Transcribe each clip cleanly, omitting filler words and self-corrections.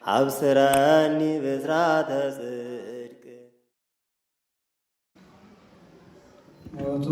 አብስረኒ ብስራተ ጽድቅ ሞቶ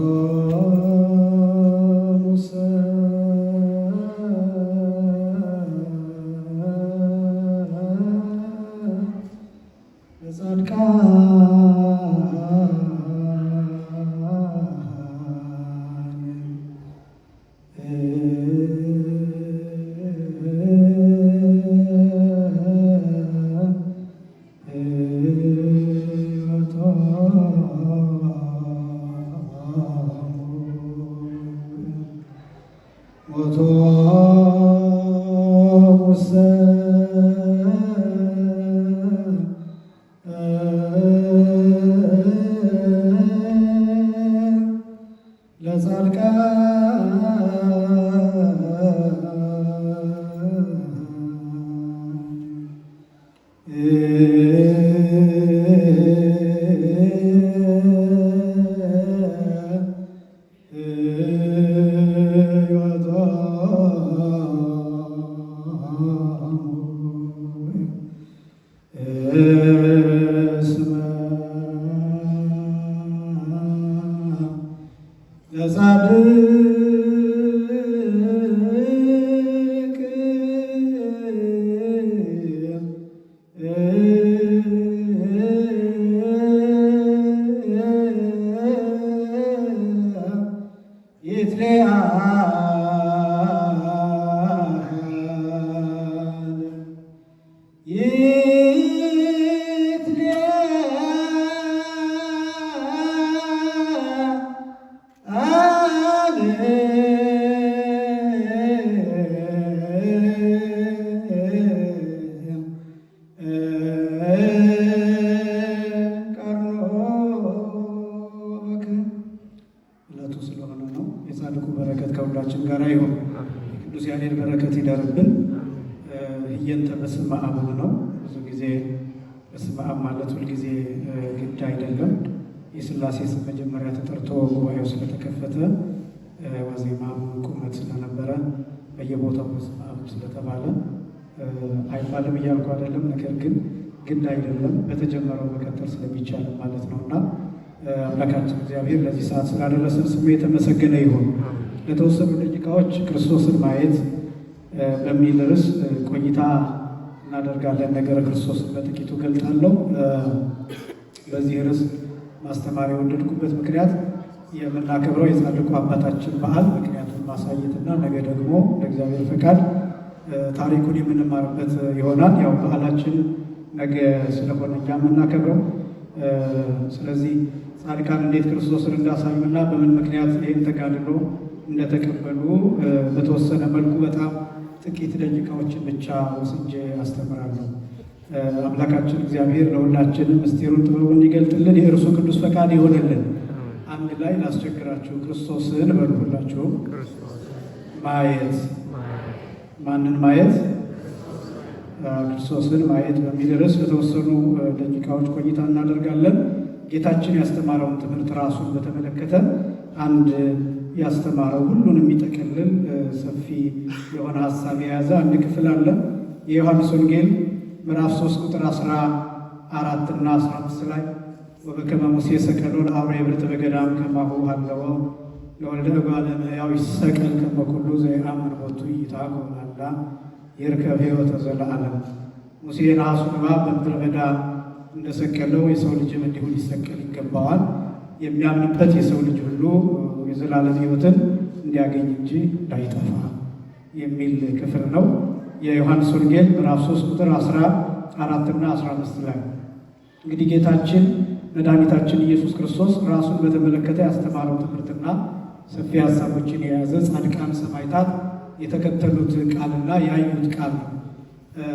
ከሁላችን ጋር ይሁን። የቅዱስ ያሬድ በረከት ይደርብን። ህየንተ በስመ አብ ነው። ብዙ ጊዜ በስመ አብ ማለት ሁልጊዜ ግድ አይደለም። የሥላሴ ስም መጀመሪያ ተጠርቶ ጉባኤው ስለተከፈተ ዋዜማም ቁመት ስለነበረ በየቦታው በስመ አብ ስለተባለ አይባልም እያልኩ አይደለም። ነገር ግን ግድ አይደለም፣ በተጀመረው መቀጠል ስለሚቻል ማለት ነውና አምላካችን እግዚአብሔር ለዚህ ሰዓት ስላደረሰን ስሙ የተመሰገነ ይሁን። ለተወሰኑ ደቂቃዎች ክርስቶስን ማየት በሚል ርዕስ ቆይታ እናደርጋለን። ነገረ ክርስቶስን በጥቂቱ ገልጣለሁ። በዚህ ርዕስ ማስተማር የወደድኩበት ምክንያት የምናከብረው የጻድቁ አባታችን በዓል ምክንያቱን ማሳየትና ነገ ደግሞ ለእግዚአብሔር ፈቃድ ታሪኩን የምንማርበት ይሆናል። ያው በዓላችን ነገ ስለሆነ እኛ የምናከብረው ስለዚህ ጻድቃን እንዴት ክርስቶስን እንዳሳዩና በምን ምክንያት ይህን ተጋድሎ እንደተቀበሉ በተወሰነ መልኩ በጣም ጥቂት ደቂቃዎችን ብቻ ወስጄ አስተምራለሁ። አምላካችን እግዚአብሔር ለሁላችንም ምስጢሩን ጥበቡን እንዲገልጥልን የእርሱ ቅዱስ ፈቃድ ይሆንልን። አንድ ላይ ላስቸግራችሁ፣ ክርስቶስን በሉ ሁላችሁ። ማየት ማንን ማየት? ክርስቶስን ማየት በሚል ርዕስ በተወሰኑ ደቂቃዎች ቆይታ እናደርጋለን። ጌታችን ያስተማረውን ትምህርት ራሱን በተመለከተ አንድ ያስተማረው ሁሉን የሚጠቀልል ሰፊ የሆነ ሀሳብ የያዘ አንድ ክፍል አለ። የዮሐንስ ወንጌል ምዕራፍ 3 ቁጥር 14 እና 15 ላይ ወበከመ ሙሴ ሰቀሎ ለአውሬ ብርት በገዳም ከማሁ ሀለወ ለወልደ እጓለ እመሕያው ይሰቀል ከመ ኩሉ ዘየአምን ቦቱ ይትሐጎል አላ ይርከብ ሕይወተ ዘለዓለም። ሙሴ ነሐሱን እባብ በምድረ በዳ እንደሰቀለው የሰው ልጅም እንዲሁ ሊሰቀል ይገባዋል፣ የሚያምንበት የሰው ልጅ ሁሉ የዘላለም ሕይወትን እንዲያገኝ እንጂ እንዳይጠፋ የሚል ክፍል ነው። የዮሐንስ ወንጌል ምዕራፍ 3 ቁጥር 14 እና 15 ላይ እንግዲህ ጌታችን መድኃኒታችን ኢየሱስ ክርስቶስ ራሱን በተመለከተ ያስተማረው ትምህርትና ሰፊ ሀሳቦችን የያዘ ጻድቃን ሰማዕታት የተከተሉት ቃልና ያዩት ቃል ነው።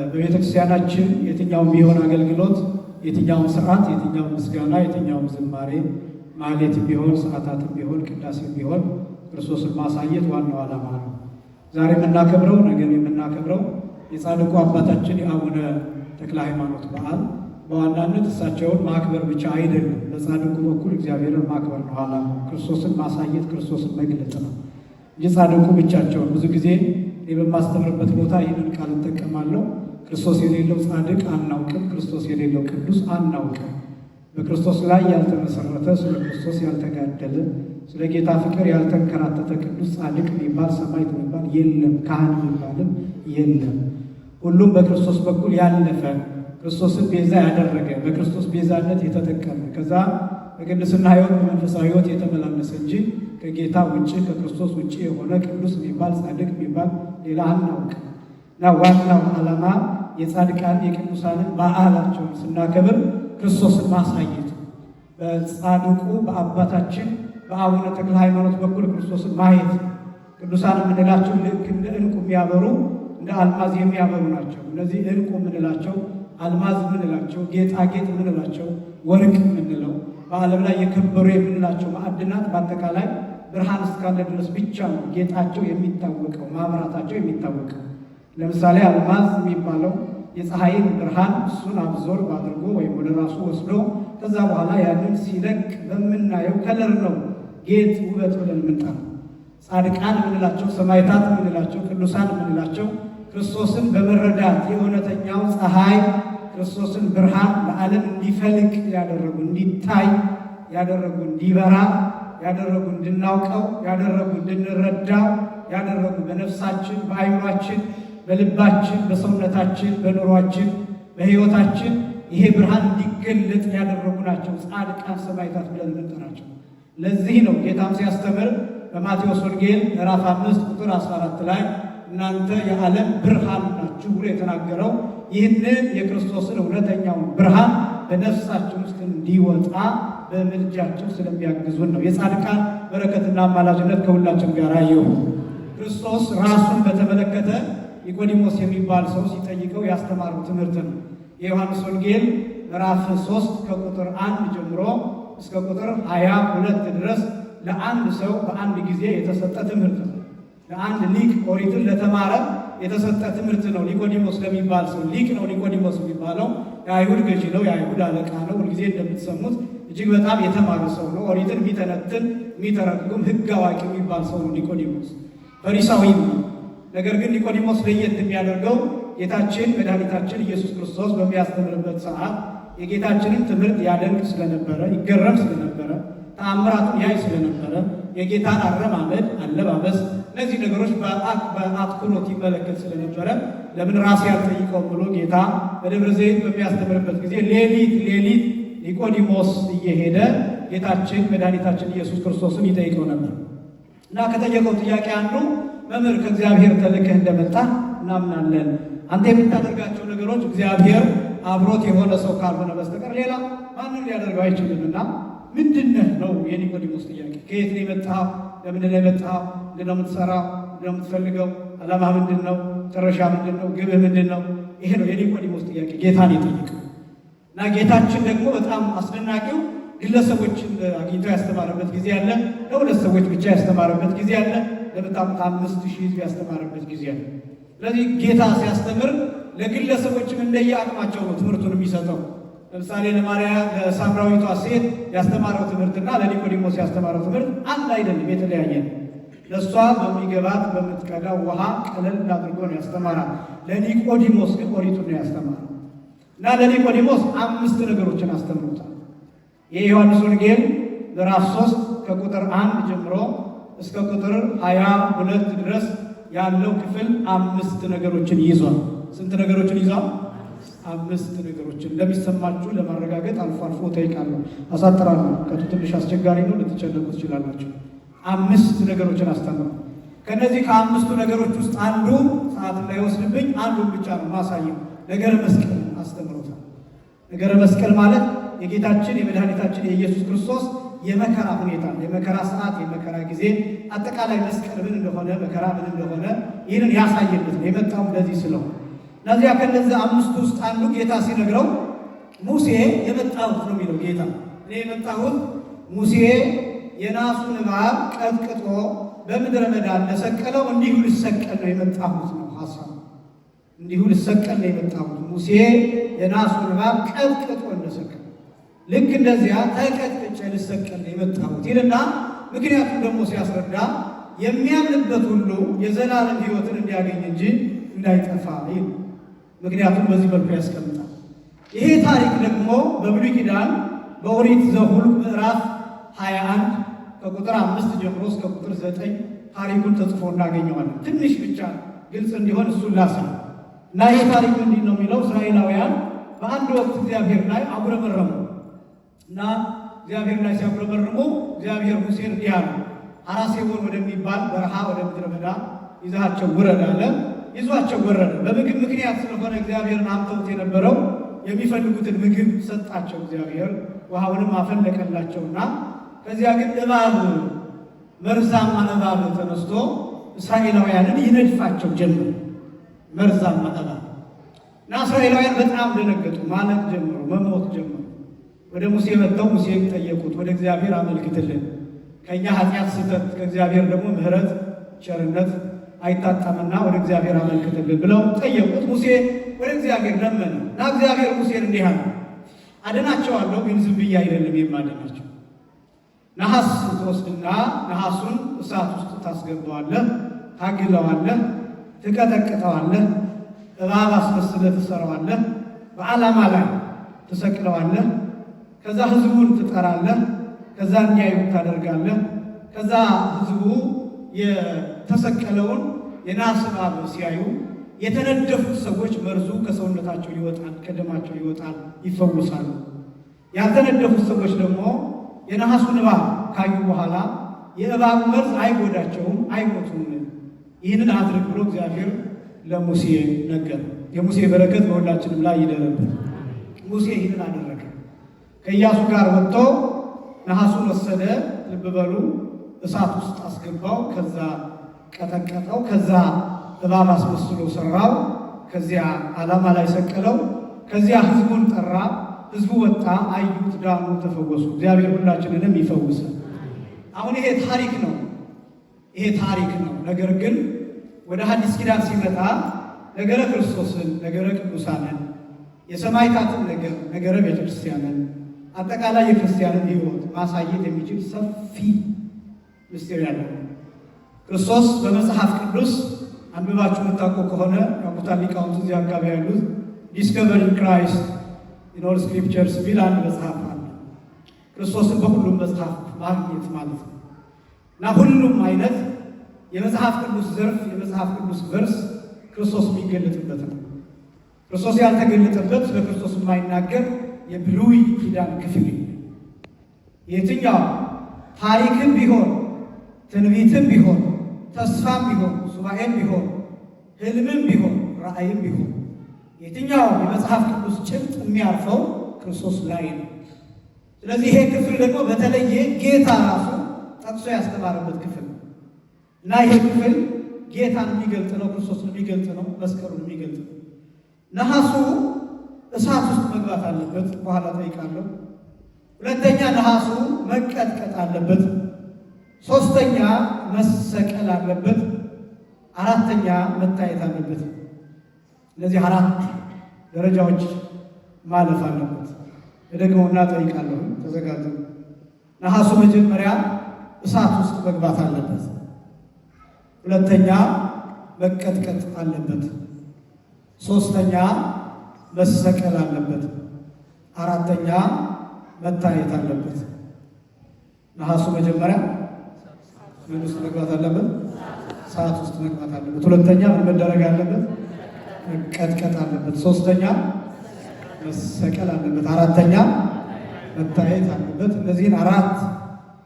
በቤተ ክርስቲያናችን የትኛውም ቢሆን አገልግሎት፣ የትኛውም ስርዓት፣ የትኛውም ምስጋና፣ የትኛውም ዝማሬ ማህሌትም ቢሆን ሰዓታትም ቢሆን ቅዳሴም ቢሆን ክርስቶስን ማሳየት ዋናው ዓላማ ነው። ዛሬ የምናከብረው ነገም የምናከብረው የጻድቁ አባታችን የአቡነ ተክለ ሃይማኖት በዓል በዋናነት እሳቸውን ማክበር ብቻ አይደለም። በጻድቁ በኩል እግዚአብሔርን ማክበር ነው ዓላማው። ክርስቶስን ማሳየት፣ ክርስቶስን መግለጥ ነው እንጂ ጻድቁ ብቻቸውን። ብዙ ጊዜ በማስተምርበት ቦታ ይህንን ቃል እጠቀማለሁ። ክርስቶስ የሌለው ጻድቅ አናውቅም። ክርስቶስ የሌለው ቅዱስ አናውቅም። በክርስቶስ ላይ ያልተመሰረተ፣ ስለ ክርስቶስ ያልተጋደለ፣ ስለ ጌታ ፍቅር ያልተንከራተተ ቅዱስ ጻድቅ የሚባል ሰማዕት የሚባል የለም። ካህን የሚባልም የለም። ሁሉም በክርስቶስ በኩል ያለፈ፣ ክርስቶስን ቤዛ ያደረገ፣ በክርስቶስ ቤዛነት የተጠቀመ፣ ከዛ በቅድስና ሕይወት በመንፈሳዊ ሕይወት የተመላለሰ እንጂ ከጌታ ውጭ ከክርስቶስ ውጭ የሆነ ቅዱስ የሚባል ጻድቅ የሚባል ሌላ አናውቅም። እና ዋናው ዓላማ የጻድቃን የቅዱሳንን በዓላቸውን ስናከብር ክርስቶስን ማሳየት፣ በጻድቁ በአባታችን በአቡነ ተክለ ሃይማኖት በኩል ክርስቶስን ማየት። ቅዱሳን የምንላቸው ልክ እንደ ዕንቁ የሚያበሩ እንደ አልማዝ የሚያበሩ ናቸው። እነዚህ ዕንቁ የምንላቸው አልማዝ የምንላቸው ጌጣጌጥ የምንላቸው ወርቅ የምንለው በዓለም ላይ የከበሩ የምንላቸው ማዕድናት በአጠቃላይ ብርሃን እስካለ ድረስ ብቻ ነው ጌጣቸው የሚታወቀው፣ ማብራታቸው የሚታወቀው። ለምሳሌ አልማዝ የሚባለው የፀሐይን ብርሃን እሱን አብዞርብ አድርጎ ወይም ወደ ራሱ ወስዶ ከዛ በኋላ ያንን ሲለቅ በምናየው ከለር ነው ጌጥ ውበት ብለን የምንጠራው። ጻድቃን የምንላቸው ሰማዕታት የምንላቸው ቅዱሳን የምንላቸው ክርስቶስን በመረዳት የእውነተኛው ፀሐይ ክርስቶስን ብርሃን ለዓለም እንዲፈልቅ ያደረጉ፣ እንዲታይ ያደረጉ፣ እንዲበራ ያደረጉ፣ እንድናውቀው ያደረጉ፣ እንድንረዳው ያደረጉ፣ በነፍሳችን በአይምሯችን በልባችን በሰውነታችን በኑሯችን በሕይወታችን ይሄ ብርሃን እንዲገለጥ ያደረጉ ናቸው ጻድቃን ሰማዕታት ብለን የምንጠራቸው። ለዚህ ነው ጌታም ሲያስተምር በማቴዎስ ወንጌል ምዕራፍ 5 ቁጥር 14 ላይ እናንተ የዓለም ብርሃን ናችሁ ብሎ የተናገረው ይህንን የክርስቶስን እውነተኛውን ብርሃን በነፍሳችን ውስጥ እንዲወጣ በምልጃቸው ስለሚያግዙን ነው። የጻድቃን በረከትና አማላጅነት ከሁላችን ጋር ይሁን። ክርስቶስ ራሱን በተመለከተ ኒቆዲሞስ የሚባል ሰው ሲጠይቀው ያስተማረው ትምህርት ነው። የዮሐንስ ወንጌል ምዕራፍ 3 ከቁጥር 1 ጀምሮ እስከ ቁጥር 22 ድረስ ለአንድ ሰው በአንድ ጊዜ የተሰጠ ትምህርት ነው። ለአንድ ሊቅ ኦሪትን ለተማረ የተሰጠ ትምህርት ነው። ኒቆዲሞስ ለሚባል ሰው ሊቅ ነው። ኒቆዲሞስ የሚባለው የአይሁድ ገዢ ነው፣ የአይሁድ አለቃ ነው። ሁልጊዜ እንደምትሰሙት እጅግ በጣም የተማረ ሰው ነው። ኦሪትን የሚተነትን የሚተረጉም ሕግ አዋቂ የሚባል ሰው ነው ኒቆዲሞስ። ፈሪሳዊ ነው። ነገር ግን ኒቆዲሞስ ለየት የሚያደርገው ጌታችን መድኃኒታችን ኢየሱስ ክርስቶስ በሚያስተምርበት ሰዓት የጌታችንን ትምህርት ያደንቅ ስለነበረ፣ ይገረም ስለነበረ፣ ተአምራቱን ያይ ስለነበረ፣ የጌታን አረማመድ፣ አለባበስ፣ እነዚህ ነገሮች በአትኩሮት ይመለከት ስለነበረ ለምን ራሴ ያልጠይቀውም ብሎ ጌታ በደብረ ዘይት በሚያስተምርበት ጊዜ ሌሊት ኒቆዲሞስ እየሄደ ጌታችን መድኃኒታችን ኢየሱስ ክርስቶስን ይጠይቀው ነበር እና ከጠየቀው ጥያቄ አንዱ መምህር ከእግዚአብሔር ተልከህ እንደመጣ እናምናለን። አንተ የምታደርጋቸው ነገሮች እግዚአብሔር አብሮት የሆነ ሰው ካልሆነ በስተቀር ሌላ ማንም ሊያደርገው አይችልምና ምንድነህ ነው የኒቆዲሞስ ጥያቄ። ከየት ነው የመጣኸው? ለምንድን ነው የመጣኸው? ምንድን ነው የምትሰራው? ምንድን ነው የምትፈልገው? ዓላማ ምንድን ነው? መጨረሻ ምንድን ነው? ግብህ ምንድን ነው? ይሄ ነው የኒቆዲሞስ ጥያቄ ጌታን የጠየቀው እና ጌታችን ደግሞ በጣም አስደናቂው ግለሰቦችን አግኝቶ ያስተማረበት ጊዜ አለ። ለሁለት ሰዎች ብቻ ያስተማረበት ጊዜ አለ። ለምታውቁት 5000 ሕዝብ ያስተማረበት ጊዜ አለ። ስለዚህ ጌታ ሲያስተምር ለግለሰቦችም እንደየአቅማቸው ነው ትምህርቱን የሚሰጠው። ለምሳሌ ለሳምራዊቷ ሴት ያስተማረው ትምህርትና ለኒቆዲሞስ ያስተማረው ትምህርት አንድ አይደለም፣ የተለያየ ነው። ለእሷ በሚገባት በምትቀዳው ውሃ ቀለል አድርጎ ነው ያስተማራል። ለኒቆዲሞስ ግን ኦሪቱን ነው ያስተማረው እና ለኒቆዲሞስ 5 ነገሮችን አስተምሮታል። የዮሐንስ ወንጌል ምዕራፍ 3 ከቁጥር 1 ጀምሮ እስከ ቁጥር 22 ድረስ ያለው ክፍል 5 ነገሮችን ይዟል። ስንት ነገሮችን ይዟል? 5 ነገሮችን። እንደሚሰማችሁ ለማረጋገጥ አልፎ አልፎ ጠይቃለሁ፣ አሳጥራለሁ። ከቱ ትንሽ አስቸጋሪ ነው፣ ልትጨነቁ ትችላላችሁ። 5 ነገሮችን አስተምሯል። ከነዚህ ከ5ቱ ነገሮች ውስጥ አንዱ ሰዓት እንዳይወስድብኝ አንዱን ብቻ ነው ማሳየው። ነገረ መስቀል አስተምሮታል። ነገረ መስቀል ማለት የጌታችን የመድኃኒታችን የኢየሱስ ክርስቶስ የመከራ ሁኔታ፣ የመከራ ሰዓት፣ የመከራ ጊዜ፣ አጠቃላይ መስቀል ምን እንደሆነ፣ መከራ ምን እንደሆነ ይህንን ያሳየበት ነው። የመጣው ለዚህ ስለሆነ ለዚያ ከነዚህ 5 ውስጥ አንዱ ጌታ ሲነግረው ሙሴ የመጣሁት ነው የሚለው ጌታ። እኔ የመጣሁት ሙሴ የናሱን እባብ ቀጥቅጦ በምድረ በዳ እንደሰቀለው እንዲሁ ልሰቀል ነው የመጣሁት ነው ሐሳቡ። እንዲሁ ልሰቀል ነው የመጣሁት። ሙሴ የናሱን እባብ ቀጥቅጦ እንደሰቀለው ልክ እንደዚያ ተቀጥቅጬ ልሰቀል ነው የመጣሁት ይልና ምክንያቱም ደግሞ ሲያስረዳ የሚያምንበት ሁሉ የዘላለም ሕይወትን እንዲያገኝ እንጂ እንዳይጠፋ ይል። ምክንያቱም በዚህ መልኩ ያስቀምጣል። ይሄ ታሪክ ደግሞ በብሉይ ኪዳን በኦሪት ዘኍልቍ ምዕራፍ 21 ከቁጥር 5 ጀምሮ እስከ ቁጥር 9 ታሪኩን ተጽፎ እናገኘዋለን። ትንሽ ብቻ ግልጽ እንዲሆን እሱን ላስል እና ይህ ታሪክ ምንድን ነው የሚለው እስራኤላውያን በአንድ ወቅት እግዚአብሔር ላይ አጉረመረሙ እና እግዚአብሔር ላይ ሲያጉረመርሙ እግዚአብሔር ሙሴን እንዲህ አለ፣ አራሴቦን ወደሚባል በረሃ ወደ ምድረ በዳ ይዛቸው ውረድ አለ። ይዟቸው ወረደ። በምግብ ምክንያት ስለሆነ እግዚአብሔርን አምተውት የነበረው የሚፈልጉትን ምግብ ሰጣቸው እግዚአብሔር፣ ውሃውንም አፈለቀላቸውና ከዚያ ግን እባብ፣ መርዛማ እባብ ተነስቶ እስራኤላውያንን ይነድፋቸው ጀመረ። መርዛማ እባብ እና እስራኤላውያን በጣም ደነገጡ፣ ማለቅ ጀመሩ፣ መሞት ጀመሩ። ወደ ሙሴ መጥተው ሙሴን ጠየቁት፣ ወደ እግዚአብሔር አመልክትልን፣ ከእኛ ኃጢአት ስህተት ከእግዚአብሔር ደግሞ ምሕረት ቸርነት አይታጣምና ወደ እግዚአብሔር አመልክትልን ብለው ጠየቁት። ሙሴ ወደ እግዚአብሔር ለመነ እና እግዚአብሔር ሙሴን እንዲህ አለ፣ አድናቸዋለሁ ግን ዝም ብዬ አይደለም የማድናቸው። ነሐስ ትወስድና ነሐሱን እሳት ውስጥ ታስገባዋለህ፣ ታግለዋለህ፣ ትቀጠቅጠዋለህ፣ እባብ አስመስለህ ትሰራዋለህ፣ በዓላማ ላይ ትሰቅለዋለህ። ከዛ ህዝቡን ትጠራለህ፣ ከዛ እንዲያዩ ታደርጋለህ። ከዛ ህዝቡ የተሰቀለውን የናስ እባብ ሲያዩ የተነደፉት ሰዎች መርዙ ከሰውነታቸው ይወጣል፣ ከደማቸው ይወጣል፣ ይፈወሳሉ። ያልተነደፉት ሰዎች ደግሞ የነሐሱን እባብ ካዩ በኋላ የእባቡ መርዝ አይጎዳቸውም፣ አይሞቱም። ይህንን አድርግ ብሎ እግዚአብሔር ለሙሴ ነገረ። የሙሴ በረከት በሁላችንም ላይ ይደረብን። ሙሴ ይህንን አደረገ። ከኢያሱ ጋር ወጥቶ ነሐሱን ወሰደ። ልብ በሉ፣ እሳት ውስጥ አስገባው። ከዛ ቀጠቀጠው። ከዛ እባብ አስመስሎ ሰራው። ከዚያ ዓላማ ላይ ሰቀለው። ከዚያ ህዝቡን ጠራ። ህዝቡ ወጣ፣ አዩት፣ ዳኑ፣ ተፈወሱ። እግዚአብሔር ሁላችንንም ይፈውሰን። አሁን ይሄ ታሪክ ነው፣ ይሄ ታሪክ ነው። ነገር ግን ወደ ሐዲስ ኪዳን ሲመጣ ነገረ ክርስቶስን፣ ነገረ ቅዱሳንን፣ የሰማዕታትን ነገር፣ ነገረ ቤተክርስቲያንን፣ አጠቃላይ የክርስቲያንን ሕይወት ማሳየት የሚችል ሰፊ ምስጢር ያለው ክርስቶስ በመጽሐፍ ቅዱስ አንብባችሁ የምታውቁ ከሆነ ያውቁታል ሊቃውንቱ እዚህ አካባቢ ያሉት ዲስከቨሪንግ ክራይስት ኢን ኦል ስክሪፕቸርስ ቢል አንድ መጽሐፍ አለ። ክርስቶስን በሁሉም መጽሐፍ ማግኘት ማለት ነው እና ሁሉም አይነት የመጽሐፍ ቅዱስ ዘርፍ፣ የመጽሐፍ ቅዱስ ቨርስ ክርስቶስ የሚገለጥበት ነው። ክርስቶስ ያልተገለጠበት ስለ ክርስቶስ የማይናገር የብሉይ ኪዳን ክፍል የትኛው ታሪክም ቢሆን ትንቢትም ቢሆን ተስፋም ቢሆን ሱባኤም ቢሆን ህልምም ቢሆን ራእይም ቢሆን የትኛው የመጽሐፍ ቅዱስ ጭብጥ የሚያርፈው ክርስቶስ ላይ ነው። ስለዚህ ይሄ ክፍል ደግሞ በተለየ ጌታ ራሱ ጠቅሶ ያስተማረበት ክፍል ነው እና ይሄ ክፍል ጌታን የሚገልጥ ነው፣ ክርስቶስን የሚገልጥ ነው፣ መስቀሉን የሚገልጥ ነው። ነሐሱ እሳት ውስጥ መግባት አለበት፣ በኋላ ጠይቃለሁ። ሁለተኛ ነሐሱ መቀጥቀጥ አለበት። ሶስተኛ መሰቀል አለበት። አራተኛ መታየት አለበት። እነዚህ አራት ደረጃዎች ማለፍ አለበት። ደግሞና ጠይቃለሁ፣ ተዘጋጁ። ነሐሱ መጀመሪያ እሳት ውስጥ መግባት አለበት። ሁለተኛ መቀጥቀጥ አለበት። ሶስተኛ መሰቀል አለበት። አራተኛ መታየት አለበት። ነሐሱ መጀመሪያ ምን ውስጥ መግባት አለበት? እሳት ውስጥ መግባት አለበት። ሁለተኛ ምን መደረግ አለበት? መቀጥቀጥ አለበት። ሶስተኛ መሰቀል አለበት። አራተኛ መታየት አለበት። እነዚህን አራት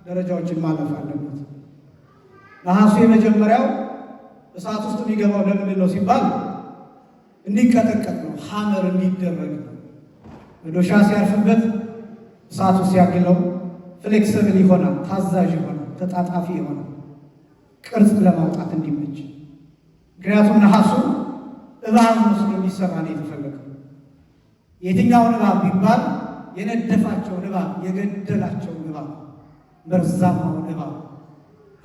ደረጃዎችን ማለፍ አለበት። ነሐሱ የመጀመሪያው እሳት ውስጥ የሚገባው ለምንድን ነው ሲባል እንዲቀጠቀጥ ነው፣ ሐመር እንዲደረግ ነው። መዶሻ ሲያርፍበት እሳቱ ሲያግለው ፍሌክስብል ይሆናል፣ ታዛዥ ይሆናል፣ ተጣጣፊ ይሆናል፣ ቅርጽ ለማውጣት እንዲመች። ምክንያቱም ነሐሱ እባብ መስሎ እንዲሰራ ነው የተፈለገው። የትኛውን እባብ ቢባል የነደፋቸውን እባብ፣ የገደላቸውን እባብ፣ መርዛማውን እባብ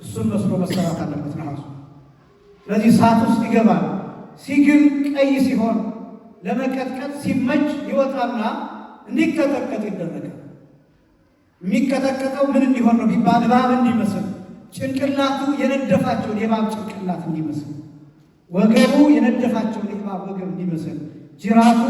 እሱን መስሎ መሰራት አለበት ነሐሱ። ስለዚህ እሳት ውስጥ ይገባል። ሲግል ቀይ ሲሆን ለመቀጥቀጥ ሲመች ይወጣና እንዲቀጠቀጥ ይደረጋል። የሚቀጠቀጠው ምን እንዲሆን ነው ቢባል እባብ እንዲመስል፣ ጭንቅላቱ የነደፋቸውን የእባብ ጭንቅላት እንዲመስል፣ ወገቡ የነደፋቸውን የእባብ ወገብ እንዲመስል ጅራቱ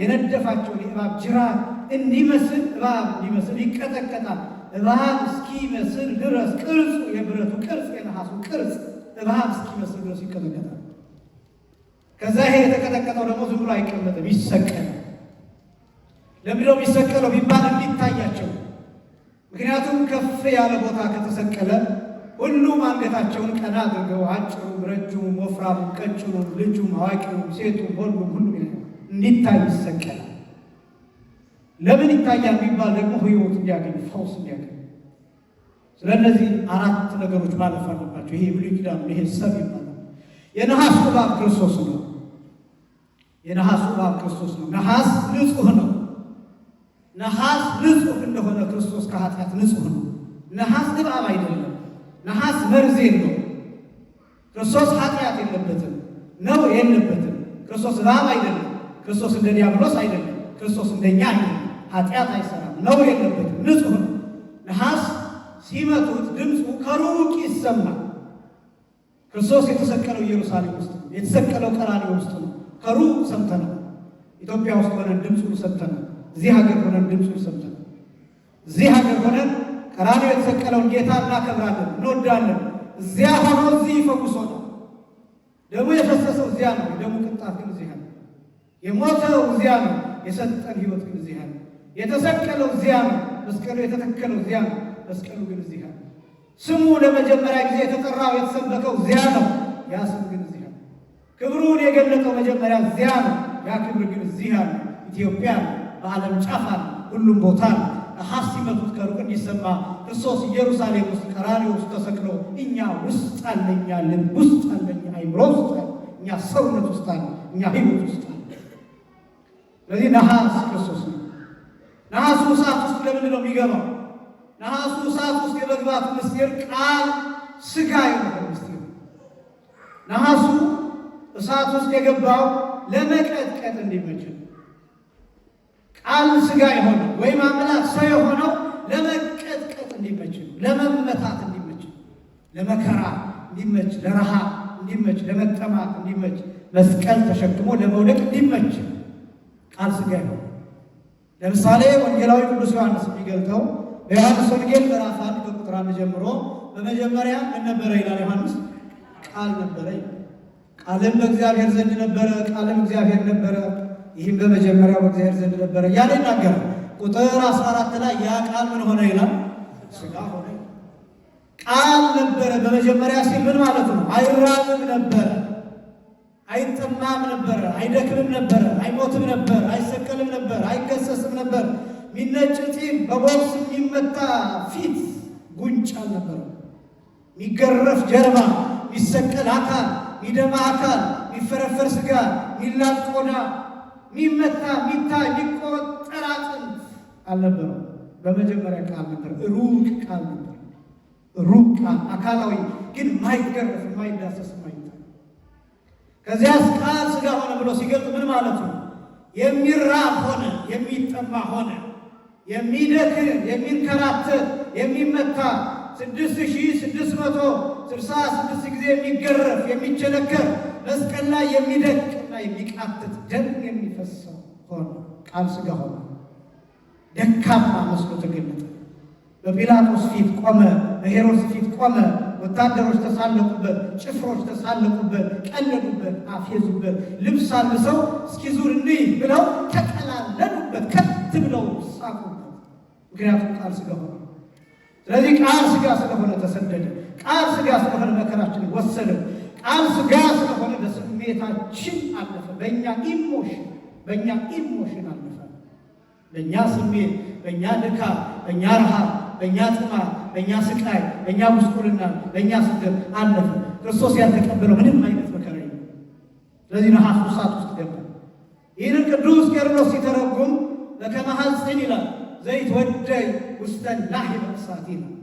የነደፋቸው የእባብ ጅራት እንዲመስል እባብ እንዲመስል ይቀጠቀጣል። እባብ እስኪመስል ድረስ ቅርጹ የብረቱ ቅርጽ የነሐሱ ቅርጽ እባብ እስኪመስል ድረስ ይቀጠቀጣል። ከዛ ይሄ የተቀጠቀጠው ደግሞ ዝም ብሎ አይቀመጥም፣ ይሰቀላል። ለምንድነው የሚሰቀለው ቢባል እንዲታያቸው። ምክንያቱም ከፍ ያለ ቦታ ከተሰቀለ ሁሉም አንገታቸውን ቀና አድርገው አጭሩም፣ ረጅሙም፣ ወፍራሙም፣ ቀጭኑም፣ ልጁም፣ አዋቂውም፣ ሴቱም፣ ሁሉም እንዲታይ ይሰቀላል። ለምን ይታያል ቢባል ደግሞ ሕይወት እንዲያገኝ ፈውስ እንዲያገኝ። ስለነዚህ አራት ነገሮች ማለፍ አለባቸው። ይሄ ብሉይ ኪዳን ይሄ ሰብ ይባላል። የነሐሱ እባብ ክርስቶስ ነው። የነሐሱ እባብ ክርስቶስ ነው። ነሐስ ንጹሕ ነው። ነሐስ ንጹሕ እንደሆነ ክርስቶስ ከኃጢአት ንጹሕ ነው። ነሐስ እባብ አይደለም። ነሐስ መርዝ ነው። ክርስቶስ ኃጢአት የለበትም ነው የለበትም። ክርስቶስ እባብ አይደለም። ክርስቶስ እንደ ዲያብሎስ አይደለም። ክርስቶስ እንደኛ አይደለም። ኃጢአት አይሰራም ነው የለበትም። ንጹሕ ነው። ነሐስ ሲመቱት ድምፁ ከሩቅ ይሰማል። ክርስቶስ የተሰቀለው ኢየሩሳሌም ውስጥ ነው። የተሰቀለው ቀራንዮ ውስጥ ነው። ከሩቅ ሰምተናል። ኢትዮጵያ ውስጥ ሆነን ድምፁን ሰምተናል። እዚህ ሀገር ሆነን ድምፁን ሰምተናል። እዚህ ሀገር ሆነን ቀራንዮ የተሰቀለውን ጌታ እናከብራለን፣ እንወዳለን። እዚያ ሆኖ እዚህ ይፈውሶናል። ደሙ የፈሰሰው እዚያ ነው። የደሙ ቅንጣት ግን እዚህ ነው። የሞተው እዚያ ነው። የሰጠን ሕይወት ግን እዚህ ነው። የተሰቀለው እዚያ ነው። መስቀሉ የተተከለው እዚያ ነው። መስቀሉ ግን እዚህ ነው። ስሙ ለመጀመሪያ ጊዜ የተጠራው የተሰበከው እዚያ ነው። ያ ስም ግን እዚህ ነው። ክብሩን የገለጠው መጀመሪያ እዚያ ነው። ያ ክብር ግን እዚህ አለ። ኢትዮጵያ በዓለም ጫፍ አለ። ሁሉም ቦታ ነው። ነሐስ ሲመቱት ከሩቅ እንዲሰማ ክርስቶስ ኢየሩሳሌም ውስጥ ቀራንዮ ውስጥ ተሰቅሎ እኛ ውስጥ አለ፣ እኛ ልብ ውስጥ አለ፣ እኛ አይምሮ ውስጥ አለ፣ እኛ ሰውነት ውስጥ አለ፣ እኛ ሕይወት ውስጥ አለ። ስለዚህ ነሐስ ክርስቶስ ነው። ነሐሱ እሳት ውስጥ ለምንድን ነው የሚገባው? ነሐሱ እሳት ውስጥ የመግባቱ ምስጢር ቃል ሥጋ የሆነ ምስጢር። ነሐሱ እሳት ውስጥ የገባው ለመቀጥቀጥ እንዲመችል፣ ቃል ሥጋ የሆነው ወይም አምላክ ሰው የሆነው ለመቀጥቀጥ እንዲመችል፣ ለመመታት እንዲመችል፣ ለመከራ እንዲመች፣ ለረሃብ እንዲመች፣ ለመጠማት እንዲመች፣ መስቀል ተሸክሞ ለመውደቅ እንዲመች ቃል ሥጋ ይሆናል። ለምሳሌ ወንጌላዊ ቅዱስ ዮሐንስ የሚገልጠው በዮሐንስ ወንጌል ምዕራፍ 1 ከቁጥር 1 ጀምሮ በመጀመሪያ ምን ነበረ ይላል ዮሐንስ? ቃል ነበረ። ቃልም በእግዚአብሔር ዘንድ ነበረ፣ ቃልም እግዚአብሔር ነበረ፣ ይህም በመጀመሪያው በእግዚአብሔር ዘንድ ነበረ እያለ ይናገራል። ቁጥር 14 ላይ ያ ቃል ምን ሆነ ይላል? ሥጋ ሆነ። ቃል ነበረ በመጀመሪያ ሲል ምን ማለት ነው? አይራብም ነበረ፣ አይጠማም ነበረ፣ አይደክምም ነበረ፣ አይሞትም ነበር፣ አይሰቀልም ነበር፣ አይገሰስም ነበር። የሚነጭ ጢም፣ በቦክስ የሚመታ ፊት፣ ጉንጭ አልነበረ። የሚገረፍ ጀርባ፣ የሚሰቀል አካል፣ የሚደማ አካል፣ የሚፈረፈር ሥጋ፣ የሚላጥ ቆዳ፣ የሚመታ የሚታይ የሚቆጠር አጥንት አልነበረም። በመጀመሪያ ቃል ነበር። ሩቅ ቃል ነበር። ሩቅ ቃል አካላዊ ግን ማይገረፍ ማይዳሰስ ማይታይ። ከዚያስ ቃል ሥጋ ሆነ ብሎ ሲገልጥ ምን ማለት ነው? የሚራብ ሆነ፣ የሚጠማ ሆነ፣ የሚደክም፣ የሚንከራተት፣ የሚመታ 6666 ጊዜ የሚገረፍ፣ የሚቸነከር፣ መስቀል ላይ የሚደቅና የሚቃትት ደም የሚፈሰው ሆነ። ቃል ሥጋ ሆነ። ደካማ መስሎ ተገለጠ። በጲላጦስ ፊት ቆመ፣ በሄሮድስ ፊት ቆመ። ወታደሮች ተሳለቁበት፣ ጭፍሮች ተሳለቁበት፣ ቀለዱበት፣ አፌዙበት። ልብስ አልብሰው እስኪ ዙር እንይ ብለው ተቀላለሉበት፣ ከት ብለው ሳቁበት። ምክንያቱም ቃል ሥጋ ሆነ። ስለዚህ ቃል ሥጋ ስለሆነ ተሰደደ። ቃል ሥጋ ስለሆነ መከራችንን ወሰደ። ቃል ሥጋ ስለሆነ በስሜታችን አለፈ። በእኛ ኢሞሽን አለፈ። በእኛ ስሜት፣ በእኛ ድካም፣ በእኛ ረሃብ፣ በእኛ ጥማት፣ በእኛ ስቃይ፣ በእኛ ጉስቁልና፣ በእኛ ስደት አለፈ። ክርስቶስ ያልተቀበለው ምንም አይነት መከራ የለም። ስለዚህ ነሐሱ እሳት ውስጥ ገባ። ይህንን ቅዱስ ቄርሎስ ሲተረጉም በከመ ሐፂን ይላል ዘይትወደይ ውስተ ላህብ እሳት ይላል።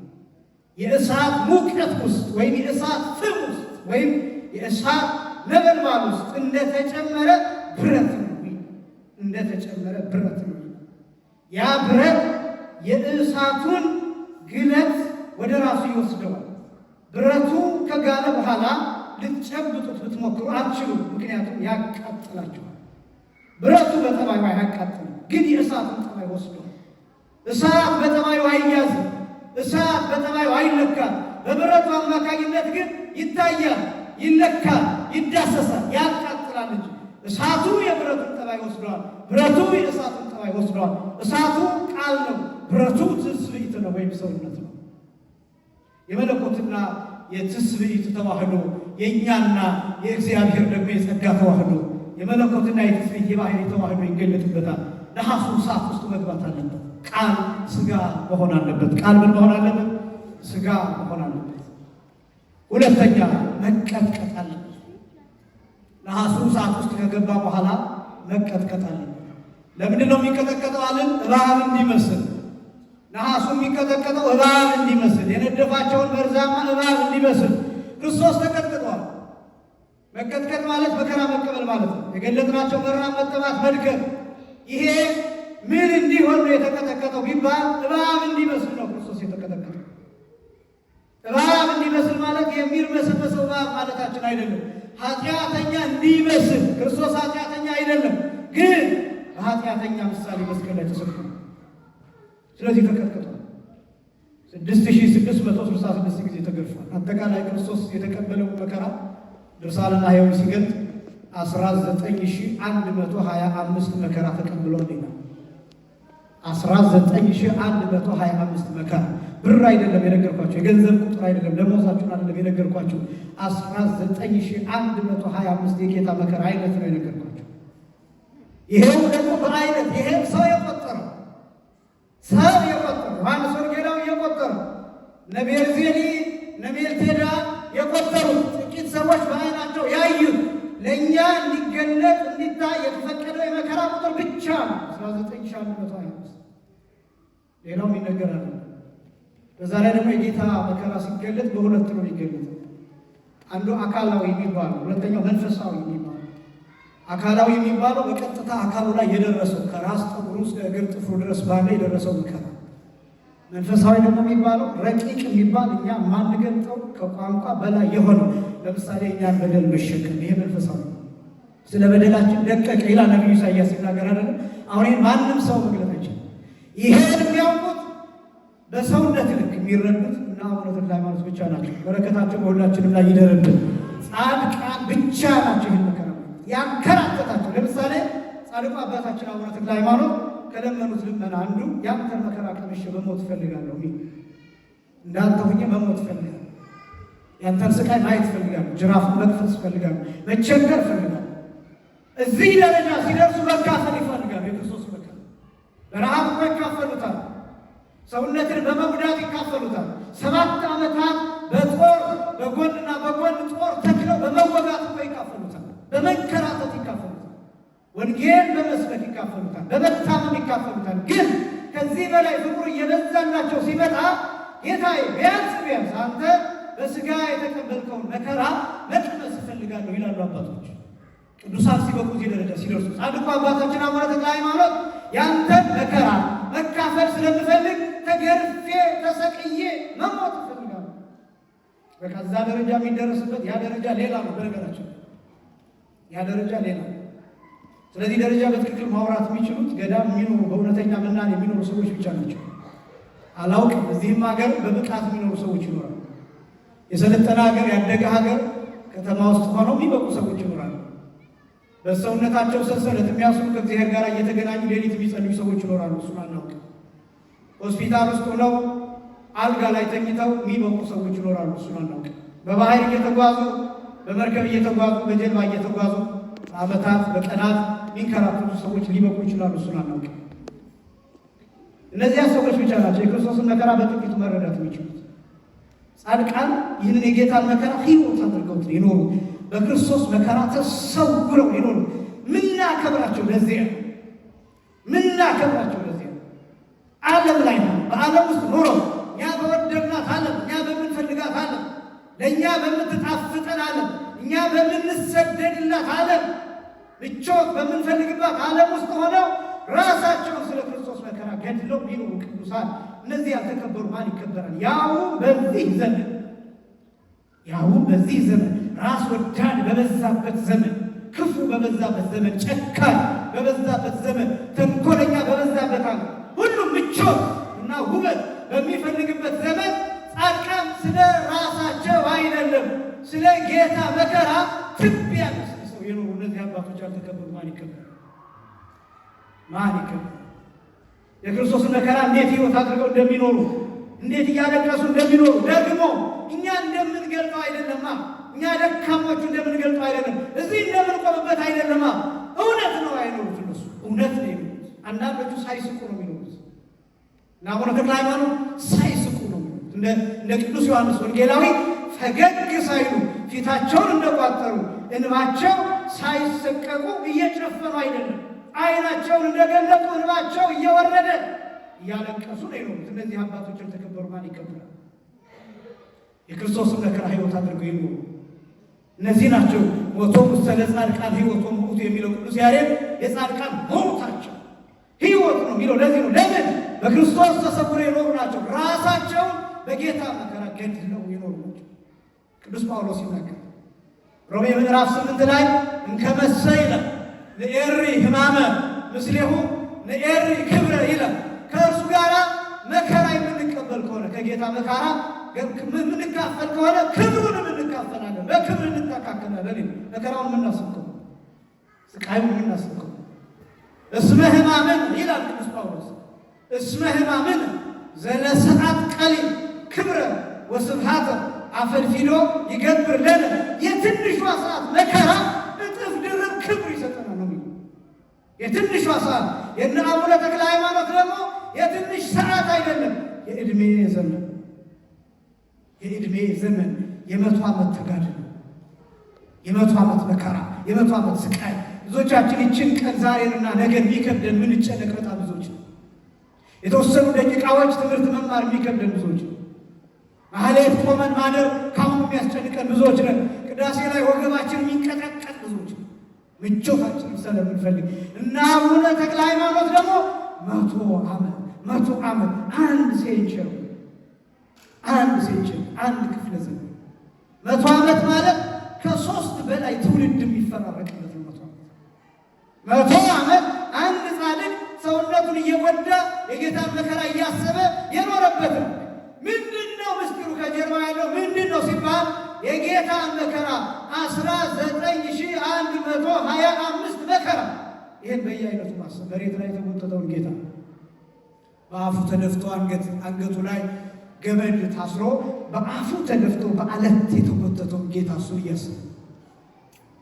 የእሳት ሙቀት ውስጥ ወይም የእሳት ፍም ውስጥ ወይም የእሳት ነበልባል ውስጥ እንደተጨመረ ብረት ነው። እንደተጨመረ ብረት ነው። ያ ብረት የእሳቱን ግለት ወደ ራሱ ይወስደዋል። ብረቱ ከጋለ በኋላ ልትጨብጡት ብትሞክሩ አትችሉም። ምክንያቱም ያቃጥላችኋል። ብረቱ በጠባዩ አያቃጥልም፣ ግን የእሳቱን ጠባይ ወስዷል። እሳት በጠባዩ አይያዝም፣ እሳት በጠባዩ አይለካል። በብረቱ አማካኝነት ግን ይታያል፣ ይለካል፣ ይዳሰሳል፣ ያቃጥላል እንጂ እሳቱ የብረቱን ጠባይ ወስዷል፣ ብረቱ የእሳቱን ጠባይ ወስዷል። እሳቱ ቃል ነው፣ ብረቱ ትስብእት ነው ወይም ሰውነት ነው። የመለኮትና የትስብእት ተዋህዶ የእኛና የእግዚአብሔር ደግሞ የጸጋ ተዋህዶ የመለኮትና የትስብእት የባህሪ ተዋህዶ ይገለጥበታል። ነሐሱ እሳት ውስጥ መግባት አለበት። ቃል ሥጋ መሆን አለበት። ቃል ምን መሆን አለበት? ሥጋ መሆን አለበት። ሁለተኛ መቀጥቀጥ አለበት። ነሐሱ እሳት ውስጥ ከገባ በኋላ መቀጥቀጥ አለበት። ለምንድን ነው የሚቀጠቀጠው አለን? እባብ እንዲመስል። ነሐሱ የሚቀጠቀጠው እባብ እንዲመስል፣ የነደፋቸውን መርዛማ እባብ እንዲመስል ክርስቶስ ተቀጥቅጧል። መቀጥቀጥ ማለት መከራ መቀበል ማለት ነው። የገለጥናቸው መራብ፣ መጠማት፣ መድከም። ይሄ ምን እንዲሆን ነው የተቀጠቀጠው ቢባል እባብ እንዲመስል ነው ክርስቶስ የተቀጠቀጠው። እባብ እንዲመስል ማለት የሚርመሰመሰው እባብ ማለታችን አይደለም። ኃጢአተኛ እንዲመስል ክርስቶስ ኃጢአተኛ አይደለም፣ ግን በኃጢአተኛ ምሳሌ መስቀል ላይ ተሰቅሏል። ስለዚህ ተቀጥቅጧል። 6666 ጊዜ ተገርፏል። አጠቃላይ ክርስቶስ የተቀበለው መከራ ድርሳንና ሕያው ሲገልጥ 19125 መከራ ተቀብሏል ይላል። 19125 መከራ። ብር አይደለም የነገርኳቸው፣ የገንዘብ ቁጥር አይደለም፣ ደሞዛችሁን አይደለም የነገርኳቸው። 19125 የጌታ መከራ አይነት ነው የነገርኳቸው። ይሄው ደግሞ በአይነት ይሄም ሰው የቆጠረው ዮሐንስ ወንጌላዊ የቆጠረው ነቤርዜሊ ነቤልቴዳ የቆጠሩት ጥቂት ሰዎች በአይናቸው ያዩት ለእኛ እንዲገለጥ እንዲታይ የተፈቀደው የመከራ ቁጥር ብቻ ነው 19125። ሌላው ይነገራል። በዛ ላይ ደግሞ የጌታ መከራ ሲገለጥ በሁለት ነው የሚገለጠው። አንዱ አካላዊ የሚባለው፣ ሁለተኛው መንፈሳዊ የሚባለው። አካላዊ የሚባለው በቀጥታ አካሉ ላይ የደረሰው ከራስ ጠጉሩ እስከ እግር ጥፍሩ ድረስ ባለ የደረሰው መከራ። መንፈሳዊ ደግሞ የሚባለው ረቂቅ የሚባል እኛ ማንገልጠው ከቋንቋ በላይ የሆነው፣ ለምሳሌ እኛን በደል መሸከም፣ ይሄ መንፈሳዊ ነው። ስለ በደላችን ደቀቀ ይላል ነቢዩ ኢሳያስ ሲናገር አይደለም። አሁን ይህን ማንም ሰው መግለጥ አይችልም። ይሄን የሚያውቁት በሰውነት ልክ የሚረዱት እና አቡነ ተክለ ሃይማኖት ብቻ ናቸው። በረከታቸው በሁላችንም ላይ ይደረብን። ጻድቃን ብቻ ናቸው ይህን መከራ ያንከራተታቸው። ለምሳሌ ጻድቁ አባታችን አቡነ ተክለ ሃይማኖት ከለመኑት ልመና አንዱ ያንተን መከራ ቀምሼ በሞት እፈልጋለሁ፣ እንዳንተ ሁኜ መሞት እፈልጋለሁ፣ ያንተን ስቃይ ማየት እፈልጋለሁ፣ ጅራፉን መቅፈስ እፈልጋለሁ፣ መቸገር እፈልጋለሁ። እዚህ ደረጃ ሲደርሱ መካፈል ይፈልጋሉ። የክርስቶስ መከራ በረሃብ እኮ ይካፈሉታል፣ ሰውነትን በመጉዳት ይካፈሉታል። 7 ዓመታት በጦር በጎንና በጎን ጦር ተክለው በመወጋት እኮ ይካፈሉታል፣ በመንከራተት ይካፈሉታል፣ ወንጌል በመስበክ ይካፈሉታል፣ በመታመም ይካፈሉታል። ግን ከዚህ በላይ ፍቅሩ እየበዛላቸው ሲመጣ ጌታዬ ቢያንስ አንተ በሥጋ የተቀበልከውን መከራ መቅመስ እፈልጋለሁ ይላሉ አባቶች። ቅዱሳን ሲበቁ እዚህ ደረጃ ሲደርሱ ጻድቁ አባታችን አቡነ ተክለ ሃይማኖት ያንተን መከራ መካፈል ስለምፈልግ ተገርፌ ተሰቅዬ መሞት እፈልጋለሁ። በቃ እዛ ደረጃ የሚደረስበት ያ ደረጃ ሌላ ነው። በነገራችን ያ ደረጃ ሌላ ነው። ስለዚህ ደረጃ በትክክል ማውራት የሚችሉት ገዳም የሚኖሩ በእውነተኛ ምናን የሚኖሩ ሰዎች ብቻ ናቸው። አላውቅም። እዚህም ሀገር በብቃት የሚኖሩ ሰዎች ይኖራሉ። የሰለጠነ ሀገር፣ ያደገ ሀገር ከተማ ውስጥ ሆነው የሚበቁ ሰዎች ይኖራሉ። በሰውነታቸው ሰንሰለት የሚያስሩ ከእግዚአብሔር ጋር እየተገናኙ ሌሊት የሚጸልዩ ሰዎች ይኖራሉ። እሱን አናውቅም። ሆስፒታል ውስጥ ሆነው አልጋ ላይ ተኝተው የሚበቁ ሰዎች ይኖራሉ። እሱን አናውቅም። በባህር እየተጓዙ በመርከብ እየተጓዙ በጀልባ እየተጓዙ ዓመታት በቀናት የሚንከራተቱ ሰዎች ሊበቁ ይችላሉ። እሱን አናውቅም። እነዚያ ሰዎች ብቻ ናቸው የክርስቶስን መከራ በጥቂቱ መረዳት የሚችሉት። ጻድቃን ይህንን የጌታን መከራ ሕይወት አድርገውት ይኖሩ፣ በክርስቶስ መከራ ተሰውረው ይኖሩ። ምናከብራቸው ለዚያ ዓለም ላይ ነው። በዓለም ውስጥ ኖረው እኛ በወደድናት ዓለም፣ እኛ በምንፈልጋት ዓለም፣ ለእኛ በምትጣፍጠን ዓለም፣ እኛ በምንሰደድላት ዓለም፣ ምቾት በምንፈልግባት ዓለም ውስጥ ሆነው ራሳቸውን ስለ ክርስቶስ መከራ ገድለው ቢኖሩ ቅዱሳን እነዚህ ያልተከበሩ ማን ይከበራል? ያው በዚህ ዘመን ራስ ወዳድ በበዛበት ዘመን፣ ክፉ በበዛበት ዘመን፣ ጨካኝ በበዛበት ዘመን፣ ተንኮለኛ በበዛበት ሀገር፣ ሁሉም ምቾት እና ውበት በሚፈልግበት ዘመን ጻድቃን ስለ ራሳቸው አይደለም ስለ ጌታ መከራ ትቢያ ነስንሰው የኖሩ እነዚህ አባቶች ያልተከበሩ ማን ይከበራል? ማን ይከበራል? የክርስቶስን መከራ እንዴት ሕይወት አድርገው እንደሚኖሩ እንዴት እያለቀሱ እንደሚኖሩ ደግሞ እኛ እንደምንገልጠው አይደለማ። እኛ ደካሞቹ እንደምንገልጠው አይደለም። እዚህ እንደምንቆምበት አይደለማ። እውነት ነው አይኖሩት። እነሱ እውነት ነው የሚኖሩት። አንዳንዶቹ ሳይስቁ ነው የሚኖሩት እና አቡነ ተክለ ሃይማኖት ሳይስቁ ነው የሚኖሩት። እንደ ቅዱስ ዮሐንስ ወንጌላዊ ፈገግ ሳይሉ ፊታቸውን እንደቋጠሩ እንባቸው ሳይሰቀቁ እየጨፈኑ አይደለም። ዓይናቸውን እንደገለጡ እንባቸው እየወረደ እያለቀሱ ነው የኖሩት። እነዚህ አባቶች ተከበሩ ማን ይከበራል? የክርስቶስን መከራ ሕይወት አድርገው ይኖሩ። እነዚህ ናቸው ሞቶም ውስተ ለጻድቃን ሕይወቶም ውእቱ የሚለው ቅዱስ ያሬድ የጻድቃን ሞታቸው ሕይወት ነው የሚለው ለዚህ ነው። ለምን? በክርስቶስ ተሰውረው የኖሩ ናቸው። ራሳቸውን በጌታ መከራ ገድለው የኖሩ ናቸው። ቅዱስ ጳውሎስ ይናገራል ሮሜ ምዕራፍ 8 ላይ እንከመሰ ይላል ንኤሪ ሕማመ ምስሌሁ ንኤሪ ክብረ ይላል። ከእርሱ ጋር መከራ የምንቀበል ከሆነ ከጌታ መከራ የምንካፈል ከሆነ ክብሩንም እንካፈላለን፣ በክብር እንተካከላለን። መከራውን የምናስብከው ስቃዩን የምናስብከው እስመ ሕማምን ይላል ቅዱስ ጳውሎስ እስመ ሕማምን ዘለሰዓት ቀሊል ክብረ ወስብሐተ አፈልፊሎ ይገብር ለነ የትንሿ ሰዓት መከራ እጥፍ ድርብ ክብር ይሰጠናል ነው የሚለው። የትንሿ ሰዓት የእነ አቡነ ተክለ ሃይማኖት ደግሞ የትንሽ ሰዓት አይደለም፣ የዕድሜ ዘመን የ100 ዓመት ተጋድሎ፣ የ100 ዓመት መከራ፣ የ100 ዓመት ስቃይ። ብዙዎቻችን ይችን ቀን ዛሬንና ነገን የሚከብደን ምንጨነቅ በጣም ብዙዎች ነው። የተወሰኑ ደቂቃዎች ትምህርት መማር የሚከብደን ብዙዎች ነው። ማህሌት ቆመን ማደር ካሁኑ የሚያስጨንቀን ብዙዎች ነን። ቅዳሴ ላይ ወገባችን የሚንቀጠቀጥ ብዙዎች ነው። ምቾታችንን ስለምንፈልግ እና አቡነ ተክለ ሃይማኖት ደግሞ 100 ዓመት አንድ ሴንቸሪ አንድ ክፍለ ዘመን 100 ዓመት ማለት ከ3 በላይ ትውልድ የሚፈራረቅበት ነው። 100 ዓመት አንድ ጻድቅ ሰውነቱን እየጎዳ የጌታን መከራ እያሰበ የኖረበት ነው። ምንድነው ምስጢሩ? ከጀርባ ያለው ምንድነው ሲባል የጌታን መከራ 19125 መከራ። ይህን በየአይነቱ ማሰብ መሬት ላይ የተጎተተውን ጌታ በአፉ ተደፍቶ አንገቱ ላይ ገመድ ታስሮ በአፉ ተደፍቶ በአለት የተጎተተውን ጌታ እሱን እያሰበ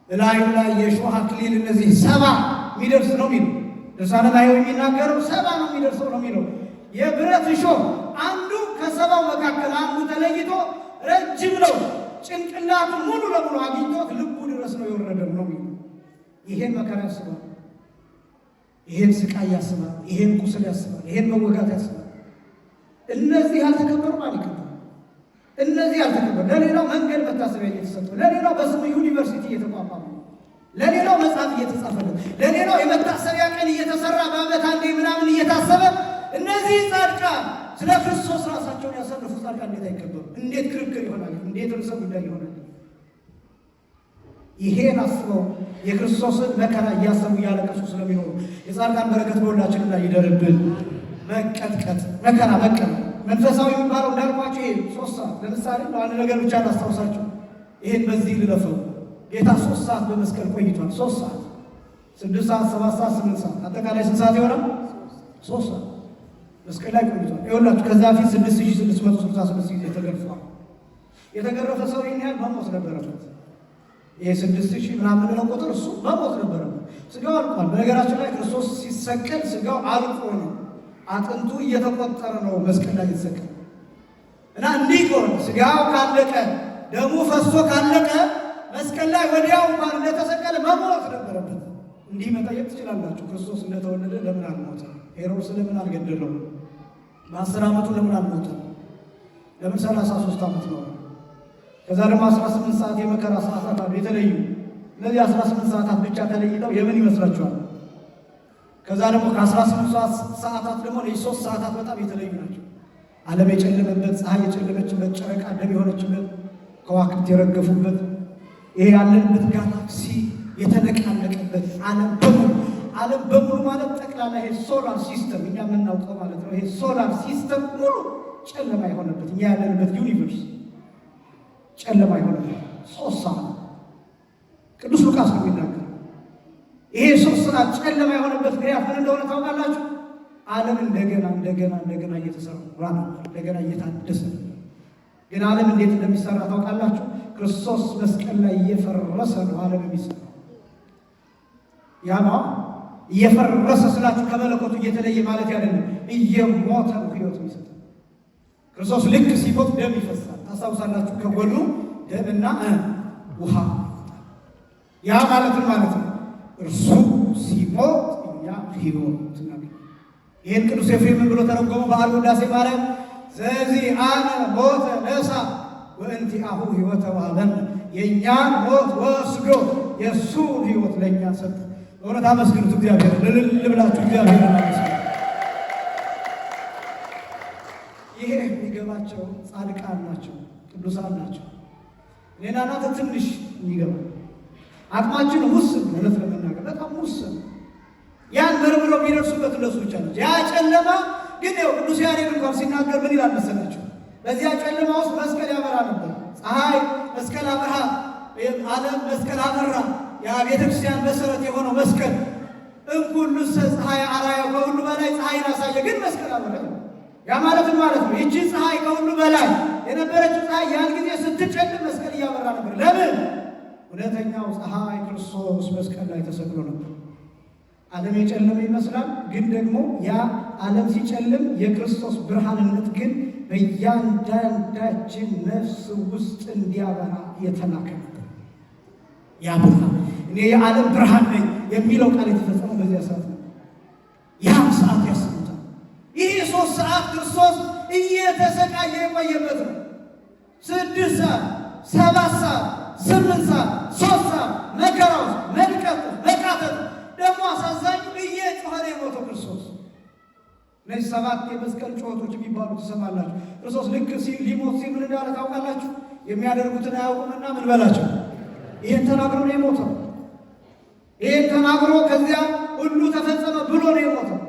እላዩ ላይ የእሾህ አክሊል እነዚህ 70 የሚደርስ ነው የሚለው ድርሳነ ማየው የሚናገረው 70 ነው የሚደርሰው ነው የሚለው የብረት እሾህ አንዱ ከ70 መካከል አንዱ ተለይቶ ረጅም ነው። ጭንቅላቱን ሙሉ ለሙሉ አግኝቶት ልቡ ድረስ ነው የወረደው ነው የሚለው። ይሄን መከራ ያስባል፣ ይሄን ስቃይ ያስባል፣ ይሄን ቁስል ያስባል፣ ይሄን መወጋት ያስባል። እነዚህ ያልተከበሩ ማለት ነው። እነዚህ ያልተከበሩ ለሌላው መንገድ መታሰቢያ እየተሰጠ ለሌላው በስሙ ዩኒቨርሲቲ እየተቋቋመ ለሌላው መጽሐፍ እየተጻፈለት ለሌላው የመታሰቢያ ቀን እየተሰራ በዓመት አንዴ ምናምን እየታሰበ እነዚህ ጻድቃን ስለ ክርስቶስ ራሳቸውን ያሰለፉ ጻድቃን እንዴት አይከበሩ? እንዴት ክርክር ይሆናል? እንዴት ርዕሰ ጉዳይ ይሆናል? ይሄን አስበው የክርስቶስን መከራ እያሰቡ እያለቀሱ ስለሚኖሩ የጻድቃን በረከት በሁላችን ላይ ይደርብን። መቀጥቀጥ መከራ መቀበል መንፈሳዊ የሚባለው እንዳልኳቸው ይሄ 3 ሰዓት ለምሳሌ አንድ ነገር ብቻ ላስታውሳችሁ። ይሄን በዚህ ልለፈው። ጌታ 3 ሰዓት በመስቀል ቆይቷል። 3 ሰዓት 6 ሰዓት 7 ሰዓት 8 ሰዓት አጠቃላይ ስንት ሰዓት ይሆናል? 3 ሰዓት መስቀል ላይ ቆይቷል። ይኸውላችሁ ከዛ ፊት 6666 ጊዜ ተገርፏል። የተገረፈ ሰው ይህን ያህል መሞት ነበረበት። ይሄ 6000 ምናምን ነው ቁጥር እሱ መሞት ነበረበት። ስጋው አልቋል። በነገራችን ላይ ክርስቶስ ሲሰቀል ስጋው አልቆ ነው፣ አጥንቱ እየተቆጠረ ነው መስቀል ላይ የተሰቀለ እና እንዲህ ከሆነ ስጋው ካለቀ ደሙ ፈሶ ካለቀ መስቀል ላይ ወዲያው እንኳን እንደተሰቀለ መሞት ነበረበት። እንዲህ መጠየቅ ትችላላችሁ። ክርስቶስ እንደተወለደ ለምን አልሞተ? ሄሮድስ ለምን አልገደለው? በ10 ዓመቱ ለምን አልሞተ? ለምን 33 ዓመት ነው? ከዛ ደግሞ 18 ሰዓት የመከራ ሰዓታት አሉ የተለዩ። እነዚህ 18 ሰዓታት ብቻ ተለይተው የምን ይመስላችኋል? ከዛ ደግሞ ከ18 ሰዓታት ደግሞ 3 ሰዓታት በጣም የተለዩ ናቸው። ዓለም የጨለመበት፣ ፀሐይ የጨለመችበት፣ ጨረቃ ደም የሆነችበት፣ ከዋክብት የረገፉበት፣ ይሄ ያለንበት ጋላክሲ የተነቃነቀ የሚሰጥበት ዓለም በሙሉ ማለት ጠቅላላ ይሄ ሶላር ሲስተም እኛ የምናውቀው ማለት ነው። ይሄ ሶላር ሲስተም ሙሉ ጨለማ የሆነበት እኛ ያለንበት ዩኒቨርስ ጨለማ የሆነበት 3 ሰዓት ቅዱስ ሉቃስ ነው የሚናገረው። ይሄ 3 ሰዓት ጨለማ የሆነበት ምክንያት ምን እንደሆነ ታውቃላችሁ? ዓለም እንደገና እየተሰራ ነው፣ እንደገና እየታደሰ ነው። ግን ዓለም እንዴት እንደሚሰራ ታውቃላችሁ? ክርስቶስ መስቀል ላይ እየፈረሰ ነው ዓለም የሚሰራው። ያማ እየፈረሰ ስላችሁ ከመለኮቱ እየተለየ ማለት አይደለም፣ እየሞተ ነው ሕይወት የሚሰጥ። ክርስቶስ ልክ ሲሞት ደም ይፈሳል። ታስታውሳላችሁ? ከጎኑ ደምና ውሃ። ያ ማለትን ማለት ነው እርሱ ሲሞት እኛ ሕይወት እናገኛለን። ይህን ቅዱስ ኤፍሬም ብሎ ተረጎመው በዓሉ ውዳሴ ማርያም ዘዚህ አነ ሞተ ነሳ ወእንቲአሁ ሕይወተ ወሀበነ። የእኛን ሞት ወስዶ የእሱን ሕይወት ለእኛ ሰጠ። በእውነት አመስግኑት እግዚአብሔር። ልልል ብላችሁ እግዚአብሔር አመስግኑ። ይሄ የሚገባቸው ጻድቃን ናቸው፣ ቅዱሳን ናቸው። እኔና እናንተ ትንሽ የሚገባ አቅማችን ውስን፣ እውነት ለመናገር በጣም ውስን። ያን መርምረው የሚደርሱበት እነሱ ብቻ ናቸው። ያ ጨለማ ግን ያው ቅዱስ ያሬድ እንኳን ሲናገር ምን ይላል መሰላችሁ? በዚያ ጨለማ ውስጥ መስቀል ያበራ ነበር። ፀሐይ መስቀል አበራ፣ ዓለም መስቀል አበራ። ያ ቤተክርስቲያን መሰረት የሆነው መስቀል እንኩሉ ፀሐይ አራያ፣ ከሁሉ በላይ ፀሐይን አሳየ፣ ግን መስቀል አበራ። ያ ማለትም ማለት ነው ይቺ ፀሐይ ከሁሉ በላይ የነበረችው ፀሐይ ያን ጊዜ ስትጨልም መስቀል እያበራ ነበር። ለምን? እውነተኛው ፀሐይ ክርስቶስ መስቀል ላይ ተሰቅሎ ነበር። ዓለም የጨለመ ይመስላል፣ ግን ደግሞ ያ ዓለም ሲጨልም የክርስቶስ ብርሃንነት ግን በእያንዳንዳችን ነፍስ ውስጥ እንዲያበራ የተላከ ነበር። ያ ብርሃን እኔ የዓለም ብርሃን ነኝ የሚለው ቃል የተፈጸመው በዚያ ሰዓት ነው። ያም ሰዓት ያስቡታል። ይህ 3 ሰዓት ክርስቶስ እየተሰቃየ የቆየበት ነው። 6 ሰዓት፣ 7 ሰዓት፣ 8 ሰዓት፣ 3 ሰዓት መከራው፣ መልቀቱ፣ መቃተቱ ደግሞ አሳዛኙ እየጮኸ ነው የሞተው ክርስቶስ። እነዚህ 7 የመስቀል ጩኸቶች የሚባሉ ትሰማላችሁ። ክርስቶስ ልክ ሊሞት ሲል ምን እንዳለ ታውቃላችሁ? የሚያደርጉትን አያውቁምና ምን በላቸው። ይህን ተናግሮ ነው የሞተው። ይህን ተናግሮ ከዚያ ሁሉ ተፈጸመ ብሎ ነው የሞተው።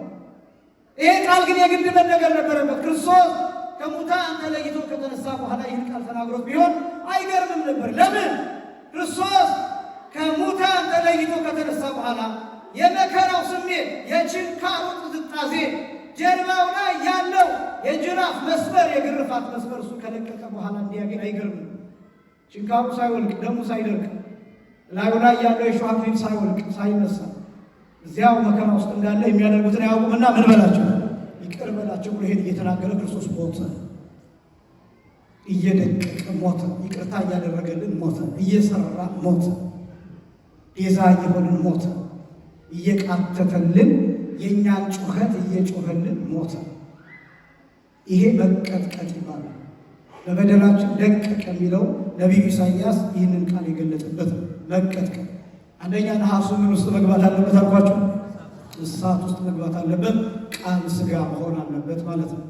ይሄ ቃል ግን የግድ መነገር ነበረበት። ክርስቶስ ከሙታን ተለይቶ ከተነሳ በኋላ ይህን ቃል ተናግሮት ቢሆን አይገርምም ነበር። ለምን? ክርስቶስ ከሙታን ተለይቶ ከተነሳ በኋላ የመከራው ስሜት፣ የችንካሩ ጥዝጣዜ፣ ጀርባው ላይ ያለው የጅራፍ መስመር፣ የግርፋት መስመር እሱ ከለቀቀ በኋላ እንዲያገኝ አይገርምም። ችንካሩ ሳይወልቅ፣ ደሙ ሳይደርቅ፣ ላዩ ላይ ያለው የሾህ አክሊል ሳይወልቅ ሳይነሳ እዚያው መከራ ውስጥ እንዳለ የሚያደርጉትን አያውቁምና ምን በላቸው፣ ይቅር በላቸው ብሎ ይሄን እየተናገረ ክርስቶስ ሞተ። እየደቀቀ ሞተ። ይቅርታ እያደረገልን ሞተ። እየሰራ ሞተ። ቤዛ እየሆንን ሞተ። እየቃተተልን የእኛን ጩኸት እየጮኸልን ሞተ። ይሄ መቀጥቀጥ ይባላል። በበደላችን ደቀቀ የሚለው ነቢዩ ኢሳይያስ ይህንን ቃል የገለጠበት ነው። መቀጥቀጥ አንደኛ ነሐሱ ምን ውስጥ መግባት አለበት አልኳቸው? እሳት ውስጥ መግባት አለበት። ቃል ሥጋ መሆን አለበት ማለት ነው።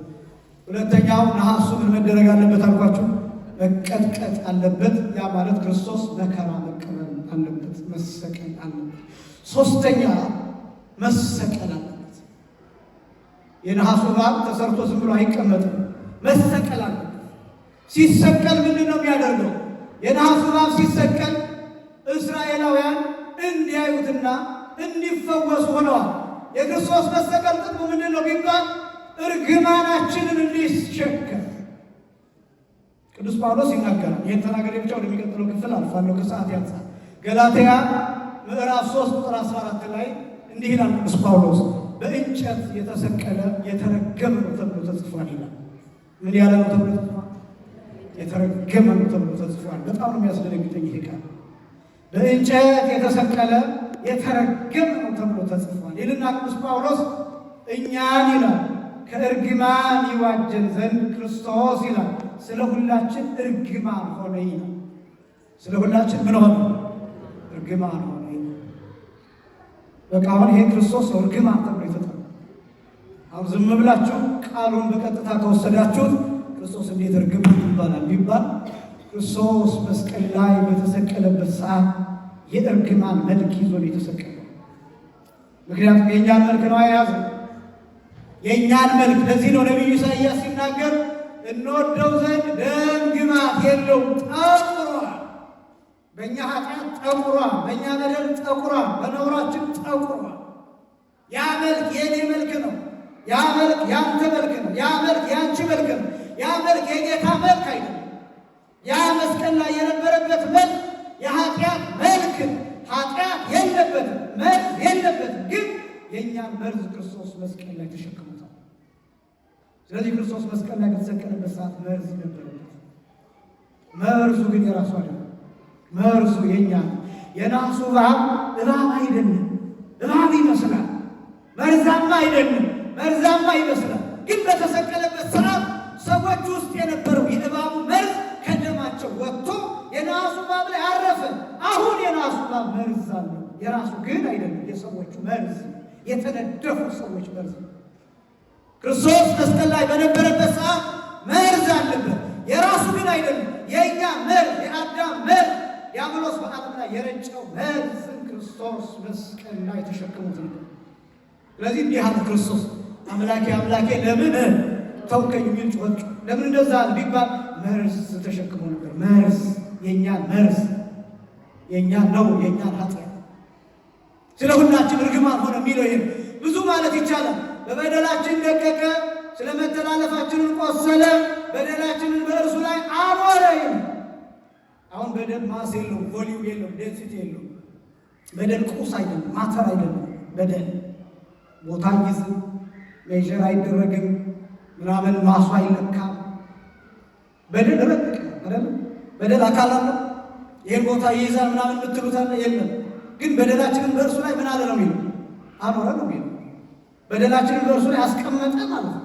ሁለተኛው ነሐሱ ምን መደረግ አለበት አልኳቸው? መቀጥቀጥ አለበት። ያ ማለት ክርስቶስ መከራ መቀበል አለበት፣ መሰቀል አለበት። ሶስተኛ መሰቀል አለበት። የነሐሱ እባብ ተሰርቶ ዝም ብሎ አይቀመጥም፣ መሰቀል አለበት። ሲሰቀል ምንድን ነው የሚያደርገው? የነሐሱ እባብ ሲሰቀል እስራኤላውያን እንዲያዩትና እንዲፈወሱ ሆነዋል። የክርስቶስ መሰቀል ጥቅሙ ምንድን ነው ቢባል እርግማናችንን እንዲሸከም ቅዱስ ጳውሎስ ይናገራል። ይህን ተናገሬ ብቻ ወደሚቀጥለው ክፍል አልፋለሁ ከሰዓት ያንጻል። ገላትያ ምዕራፍ 3 ቁጥር 14 ላይ እንዲህ ይላል ቅዱስ ጳውሎስ፣ በእንጨት የተሰቀለ የተረገመ ነው ተብሎ ተጽፏል ይላል። ምን ያለ ነው ተብሎ ተጽፏል? የተረገመ ነው ተብሎ ተጽፏል። በጣም ነው የሚያስደነግጠኝ ይሄ ቃል። በእንጨት የተሰቀለ የተረገመ ነው ተብሎ ተጽፏል ይልና ቅዱስ ጳውሎስ እኛን ይላል ከእርግማን ይዋጀን ዘንድ ክርስቶስ ይላል ስለ ሁላችን እርግማን ሆነ ይላል። ስለ ሁላችን ምን ሆነ? እርግማን ሆነ ይላል። በቃ አሁን ይሄ ክርስቶስ እርግማን ተብሎ የተጠራ። አሁን ዝም ብላችሁ ቃሉን በቀጥታ ከወሰዳችሁት ክርስቶስ እንዴት እርግማን ይባላል ቢባል ክርስቶስ መስቀል ላይ በተሰቀለበት ሰዓት የእርግማን መልክ ይዞ ነው የተሰቀለው። ምክንያቱም የእኛን መልክ ነው የያዘው፣ የእኛን መልክ። ለዚህ ነው ነቢዩ ኢሳይያስ ሲናገር እንወደው ዘንድ ደም ግባት የለውም፣ ጠቁሯል። በእኛ ኃጢአት ጠቁሯል፣ በእኛ በደል ጠቁሯል፣ በነውራችን ጠቁሯል። ያ መልክ የኔ መልክ ነው። ያ መልክ ያንተ መልክ ነው። ያ መልክ ያንቺ መልክ ነው። ያ መልክ የጌታ መልክ አይደለም። ያ መስቀል ላይ የነበረበት መልክ የኃጢአት መልክ፣ ኃጢአት የለበትም፣ መልክ የለበትም። ግን የእኛን መርዝ ክርስቶስ መስቀል ላይ ተሸክሞታል። ስለዚህ ክርስቶስ መስቀል ላይ በተሰቀለበት ሰዓት መርዝ ነበረበት። መርዙ ግን የራሱ አይደለም። መርዙ የእኛ ነው። የናሱ እባብ አይደለም። እባብ ይመስላል፣ መርዛማ አይደለም። መርዛማ ይመስላል። ግን በተሰቀለበት ሰዓት ሰዎች ውስጥ የነበረው የእባቡ መርዝ ከደማቸው ወጥቶ የናሱ እባብ ላይ አረፈ። አሁን የናሱ እባብ መርዝ አለው። የራሱ ግን አይደለም። የሰዎቹ መርዝ፣ የተነደፉ ሰዎች መርዝ። ክርስቶስ መስቀል ላይ በነበረበት ሰዓት መርዝ አለበት። የራሱ ግን አይደለም። የእኛ መርዝ፣ የአዳም መርዝ፣ ዲያብሎስ በዓለም ላይ የረጨው መርዝን ክርስቶስ መስቀል ላይ ተሸክሞት ነበር። ስለዚህ እንዲህ አለ ክርስቶስ፣ አምላኬ አምላኬ ለምን ተውከኝ የሚል ጮኸ። ለምን እንደዛ ቢባል መርዝ ተሸክሞ ነበር። መርዝ፣ የእኛን መርዝ፣ የእኛን ነው፣ የእኛን ኃጢአት ስለ ሁላችን እርግማን ሆነ የሚለው ይሄ ብዙ ማለት ይቻላል። በበደላችን ደቀቀ፣ ስለ መተላለፋችንን ቆሰለ፣ በደላችንን በእርሱ ላይ አኖረ። አሁን በደል ማስ የለውም፣ ቮሊዩም የለውም፣ ዴንሲቲ የለውም። በደል ቁስ አይደለም፣ ማተር አይደለም። በደል ቦታ ይዝም፣ ሜዥር አይደረግም፣ ምናምን ማሱ አይለካም። በደል ረቅ አይደለም። በደል አካል አለው። ይህን ቦታ ይይዛል ምናምን የምትሉት አለ የለም። ግን በደላችንን በእርሱ ላይ ምን አለ ነው የሚለው? አኖረ ነው የሚለው። በደላችንን በእርሱ ላይ አስቀመጠ ማለት ነው።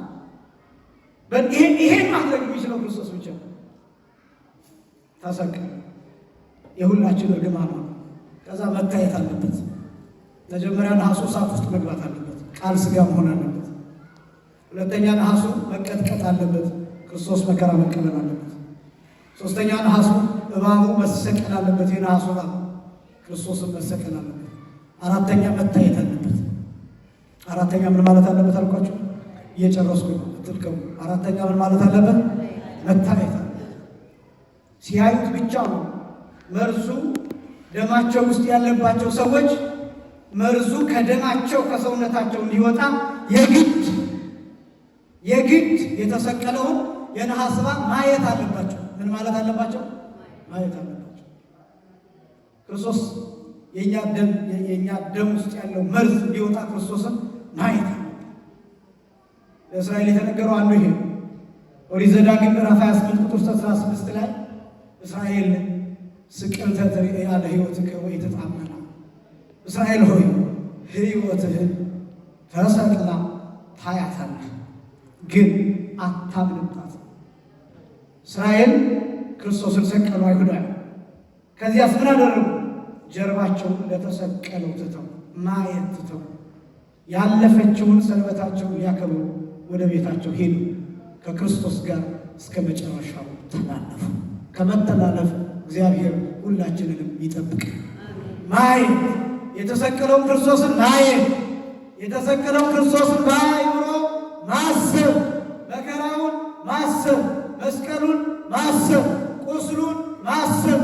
ይሄን ማድረግ የሚችለው ክርስቶስ ብቻ ተሰቀለ። የሁላችን እርግማን ነው። ከዛ መታየት አለበት። መጀመሪያ ነሐሱ እሳት ውስጥ መግባት አለበት። ቃል ሥጋ መሆን አለበት። ሁለተኛ ነሐሱ መቀጥቀጥ አለበት። ክርስቶስ መከራ መቀበል አለበት። ሶስተኛ ነሐሱ እባቡ መሰቀል አለበት። የነሐሱ እባብ ክርስቶስን መሰቀል አለበት። አራተኛ መታየት አለበት። አራተኛ ምን ማለት አለበት አልኳችሁ? እየጨረስኩ ነው፣ አትልቀሙ። አራተኛ ምን ማለት አለበት? መታየት አለበት። ሲያዩት ብቻ ነው መርዙ ደማቸው ውስጥ ያለባቸው ሰዎች መርዙ ከደማቸው ከሰውነታቸው እንዲወጣ የግድ የተሰቀለውን የነሐስ እባብ ማየት አለባቸው። ምን ማለት አለባቸው? ማየት አለባቸው። ክርስቶስ የእኛ ደም ውስጥ ያለው መርዝ እንዲወጣ ክርስቶስን ማየት አለበት። ለእስራኤል የተነገረው አንዱ ይሄ ኦሪት ዘዳግም ምዕራፍ 28 ቁጥር 16 ላይ እስራኤል ስቅልተ ትርእየ ያለ ሕይወትከ ወኢትትአመና፣ እስራኤል ሆይ ሕይወትህን ተሰቅላ ታያታለህ፣ ግን አታምንባት። እስራኤል ክርስቶስን ሰቀሉ አይሁዳውያን። ከዚያስ ምን አደረጉ? ጀርባቸውን ለተሰቀለው ትተው ማየት ትተው ያለፈችውን ሰንበታቸውን ሊያከብሩ ወደ ቤታቸው ሄዱ። ከክርስቶስ ጋር እስከ መጨረሻው ተላለፉ። ከመተላለፍ እግዚአብሔር ሁላችንንም ይጠብቅ። ማየት የተሰቀለውን ክርስቶስን ማየት፣ የተሰቀለውን ክርስቶስን በአእምሮ ማሰብ፣ መከራውን ማሰብ፣ መስቀሉን ማሰብ፣ ቁስሉን ማሰብ፣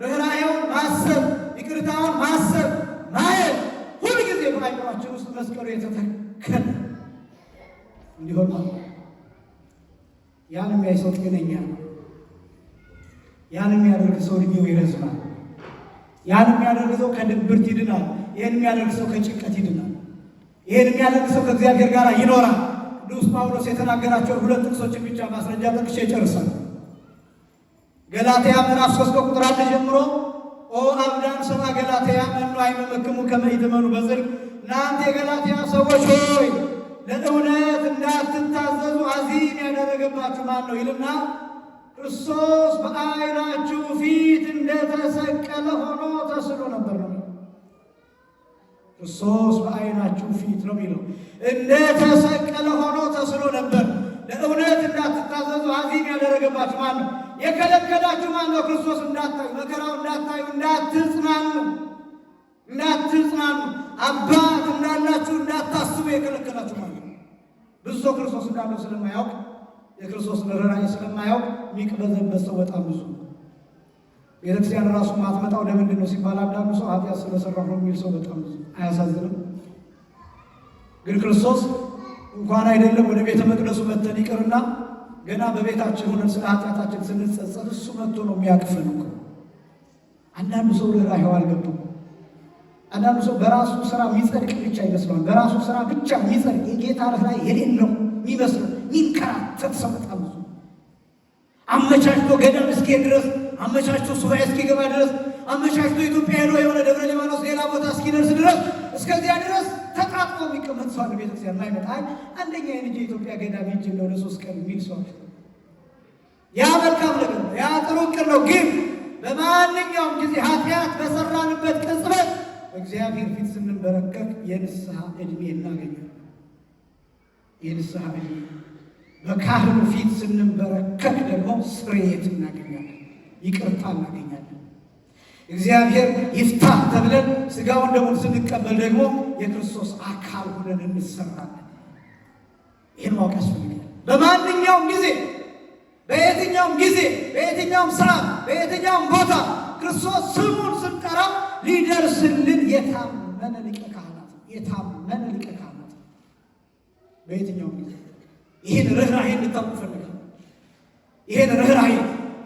ርኅራኄውን ማሰብ፣ ይቅርታውን ማሰብ፣ ማየት ሁልጊዜ በአእምሯችን ውስጥ መስቀሉ የተተከለ እንዲሆን ማለት ያን የሚያይ ሰው ጤነኛ ነው። ያን የሚያደርግ ሰው እድሜው ይረዝማል። ያን የሚያደርግ ሰው ከድብርት ይድናል። ይህን የሚያደርግ ሰው ከጭንቀት ይድናል። ይህን የሚያደርግ ሰው ከእግዚአብሔር ጋር ይኖራል። ቅዱስ ጳውሎስ የተናገራቸውን ሁለት ጥቅሶችን ብቻ ማስረጃ ጠቅሼ ይጨርሳል። ገላትያ ምዕራፍ 3 ቁጥር 1 ጀምሮ ኦ አብዳን ሰብአ ገላትያ መኑ አይመመክሙ ከመ ኢትመኑ በጽድቅ፣ እናንተ የገላትያ ሰዎች ሆይ ለእውነት እንዳትታዘዙ አዚም ያደረገባችሁ ማን ነው ይልና ክርስቶስ በዓይናችሁ ፊት እንደተሰቀለ ሆኖ ተስሎ ነበር ነው። ክርስቶስ በዓይናችሁ ፊት ነው የሚለው እንደተሰቀለ ሆኖ ተስሎ ነበር። ለእውነት እንዳትታዘዙ አዚም ያደረገባችሁ ማን ነው? የከለከላችሁ ማን ነው? ክርስቶስ እንዳታዩ፣ መከራው እንዳታዩ፣ እንዳትጽናኑ አባት እንዳላችሁ እንዳታስቡ የከለከላችሁ ማለት ነው። ብዙ ሰው ክርስቶስ እንዳለው ስለማያውቅ የክርስቶስ ርኅራኄ ስለማያውቅ የሚቅበዘበዝ ሰው በጣም ብዙ። ቤተክርስቲያን ራሱ ማትመጣው ለምንድን ነው ሲባል አንዳንዱ ሰው ኃጢአት ስለሰራሁ ነው የሚል ሰው በጣም ብዙ። አያሳዝንም? ግን ክርስቶስ እንኳን አይደለም ወደ ቤተ መቅደሱ መተን ይቅርና ገና በቤታችን ሆነን ስለ ኃጢአታችን ስንጸጸት እሱ መጥቶ ነው የሚያቅፈን እኮ። አንዳንዱ ሰው ርኅራኄው አልገባም። አንዳንዱ ሰው በራሱ ስራ የሚጸድቅ ብቻ ይመስለዋል። በራሱ ስራ ብቻ የሚጸድቅ የጌታ ርኅራኄ የሌለው የሚመስለው የሚንከራተት ሰው በጣም ብዙ። አመቻችቶ ገዳም እስኪሄድ ድረስ፣ አመቻችቶ ሱባኤ እስኪገባ ድረስ፣ አመቻችቶ ኢትዮጵያ ሄዶ የሆነ ደብረ ሊባኖስ ሌላ ቦታ እስኪደርስ ድረስ እስከዚያ ድረስ ተጣጥፎ የሚቀመጥ ሰው አለ። ቤተክርስቲያን ማይመጣ አንደኛ የልጅ የኢትዮጵያ ገዳም ሄጄ እንደው ለ3 ቀን የሚል ሰው ያ መልካም ነገር ነው፣ ያ ጥሩ ዕቅድ ነው። ግን በማንኛውም ጊዜ ኃጢአት በሰራንበት ቅጽበት በእግዚአብሔር ፊት ስንበረከክ የንስሐ ዕድሜ እናገኛለን። የንስሐ ዕድሜ በካህኑ ፊት ስንበረከክ ደግሞ ስርየት እናገኛለን፣ ይቅርታ እናገኛለን። እግዚአብሔር ይፍታ ተብለን ሥጋውን ደሙን ስንቀበል ደግሞ የክርስቶስ አካል ሆነን እንሰራለን። ይህን ማወቅ ያስፈልጋል። በማንኛውም ጊዜ፣ በየትኛውም ጊዜ፣ በየትኛውም ሰዓት፣ በየትኛውም ቦታ ክርስቶስ ስሙን ስንጠራ ሊደርስልን የታመነ ሊቀ ካህናት፣ የታመነ ሊቀ ካህናት። በየትኛውም ጊዜ ይህን ርኅራኄ እንድታውቁ ፈልጋለሁ። ይህን ርኅራኄ፣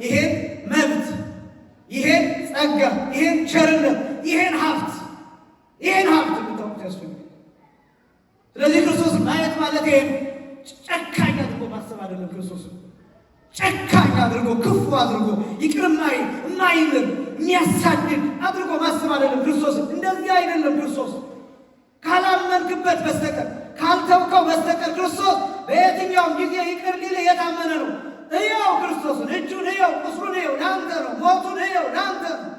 ይህን መብት፣ ይህን ጸጋ፣ ይህን ቸርነት፣ ይህን ሀብት እንድታውቁት ያስፈልጋል። ስለዚህ ክርስቶስ ማየት ማለት ይሄ ጨካኝ አድርጎ ማሰብ አይደለም። ክርስቶስ ጨካኝ አድርጎ ክፉ አድርጎ ይቅር የማይምር የሚያሳድድ አድርጎ ማሰብ አይደለም። ክርስቶስ እንደዚህ አይደለም። ክርስቶስ ካላመንክበት በስተቀር ካልተውከው በስተቀር ክርስቶስ በየትኛውም ጊዜ ይቅር ሊል የታመነ ነው። እየው ክርስቶስን፣ እጁን እየው፣ ቁስሉን እየው፣ ለአንተ ነው። ሞቱን እየው፣ ለአንተ ነው።